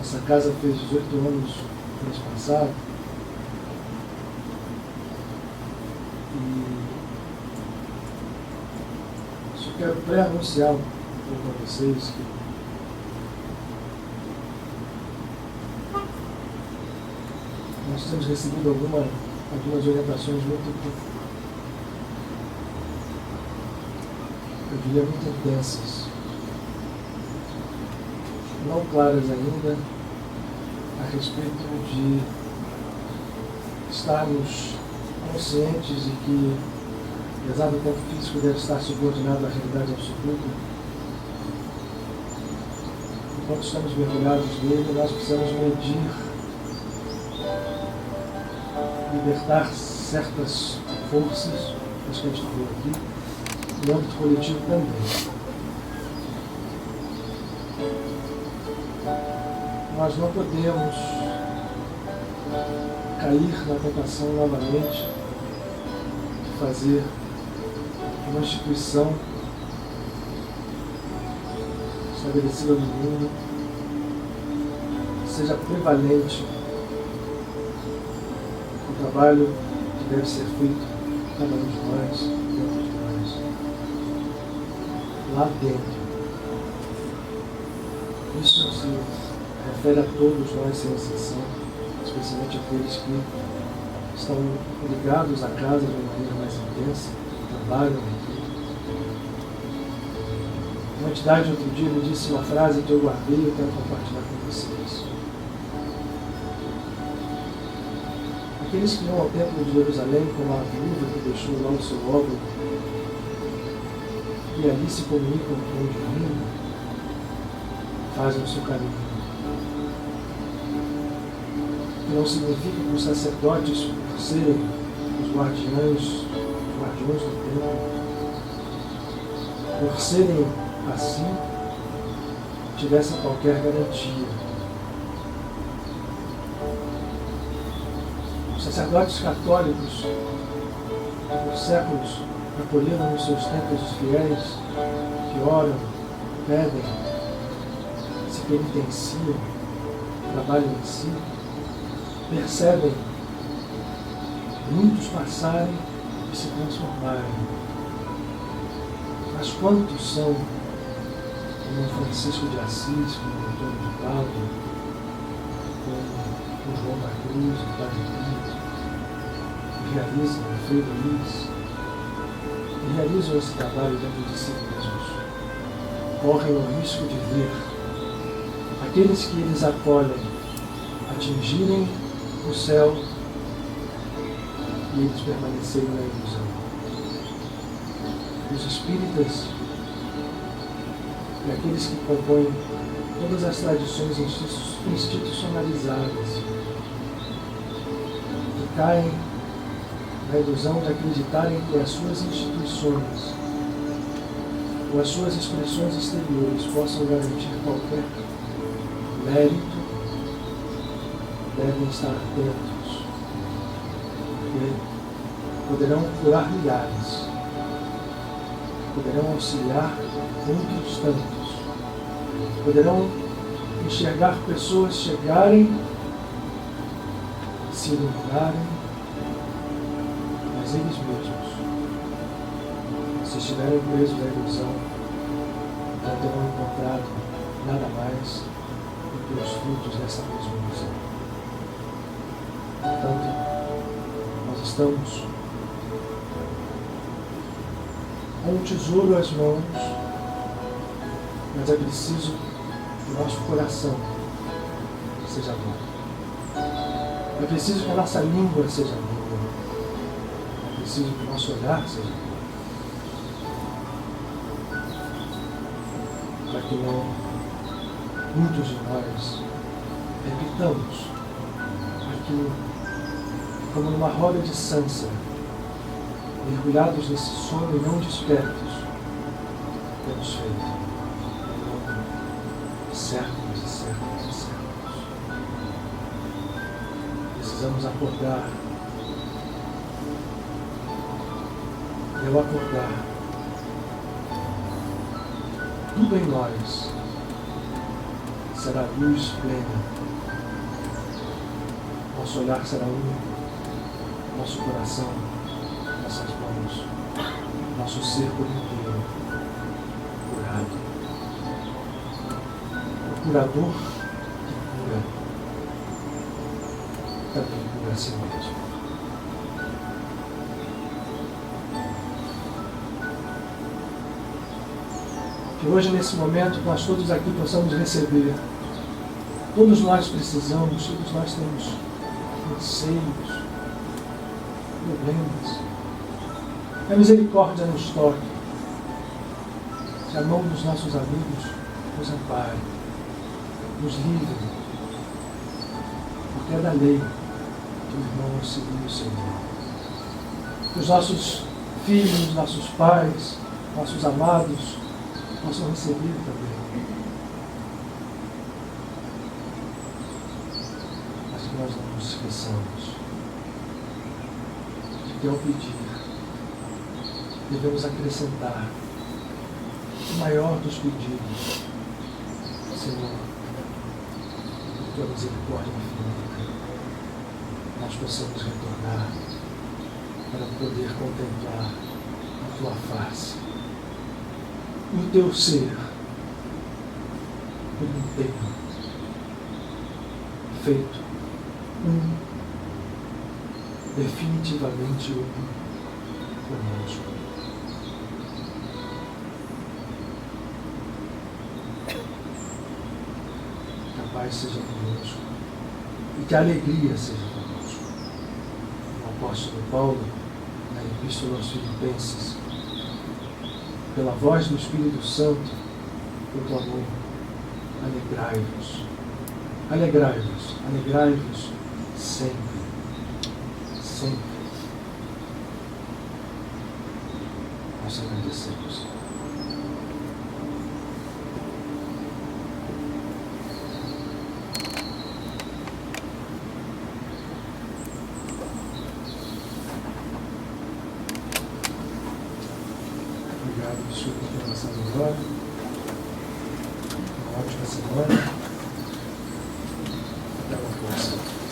Essa casa fez 18 anos no mês passado. E só quero pré-anunciar um pouco para vocês que nós temos recebido algumas orientações muito, eu diria, muito intensas. Não claras ainda, a respeito de estarmos conscientes de que, apesar do tempo físico deve estar subordinado à realidade absoluta, enquanto estamos mergulhados nele, nós precisamos medir, libertar certas forças, as que a gente falou aqui, no âmbito coletivo também. Nós não podemos cair na tentação novamente de fazer uma instituição estabelecida no mundo seja prevalente o trabalho que deve ser feito por cada um de nós, dentro de nós, lá dentro. Isso se refere a todos nós, sem exceção, especialmente aqueles que estão ligados à casa de uma maneira mais intensa, trabalham aqui. Uma entidade outro dia me disse uma frase que eu guardei e eu quero compartilhar com vocês. Aqueles que vão ao templo de Jerusalém como a viúva que deixou lá o seu óvulo e ali se comunicam com o divino, fazem o seu caminho. Não significa que os sacerdotes, por serem os guardiões do templo, por serem assim, tivessem qualquer garantia. Os sacerdotes católicos, que por séculos acolheram nos seus templos os fiéis, que oram, pedem, se penitenciam, trabalham em si, percebem muitos passarem e se transformarem. Mas quantos são como Francisco de Assis, como Antônio de Pádua, como João da Cruz, o Padre Pio, que realizam, o Frei Luís, que realizam esse trabalho dentro de si mesmos, correm o risco de ver aqueles que eles acolhem atingirem o céu e eles permanecerem na ilusão. Os espíritas e aqueles que compõem todas as tradições institucionalizadas que caem na ilusão de acreditarem que as suas instituições ou as suas expressões exteriores possam garantir qualquer mérito, devem estar atentos, porque poderão curar milhares, poderão auxiliar outros tantos, poderão enxergar pessoas chegarem, se iluminarem, mas eles mesmos, se estiverem presos na ilusão, não terão encontrado nada mais do que os frutos dessa mesma ilusão. Portanto, nós estamos com um tesouro às mãos, mas é preciso que o nosso coração seja bom. É preciso que a nossa língua seja boa. É preciso que o nosso olhar seja bom. Para que não muitos de nós repitamos aquilo como numa roda de Sansa, mergulhados nesse sono e não despertos, temos feito ao longo de séculos e séculos e séculos. Precisamos acordar. E ao acordar, tudo em nós será luz plena. Nosso olhar será único, nosso coração, nossas mãos, nosso ser por inteiro curado. O curador que cura também cura a si mesmo. Que hoje, nesse momento, nós todos aqui possamos receber. Todos nós precisamos, todos nós temos anseios, problemas. Que a misericórdia nos toque. Que a mão dos nossos amigos nos ampare, nos livre. Porque é da lei que o irmão auxilia o Senhor. Que os nossos filhos, nossos pais, nossos amados possam receber também. Mas que nós não nos esqueçamos de que ao pedir devemos acrescentar o maior dos pedidos: Senhor, por tua misericórdia infinita, nós possamos retornar para poder contemplar a tua face, o teu ser como inteiro, feito definitivamente conosco. Que a paz seja conosco e que a alegria seja conosco. O apóstolo Paulo, na Epístola aos Filipenses, pela voz do Espírito Santo, proclamou: alegrai-vos, alegrai-vos, alegrai-vos sempre, sempre. Nós agradecemos. Obrigado, desculpa pela nossa agora. Uma ótima semana. Até a próxima.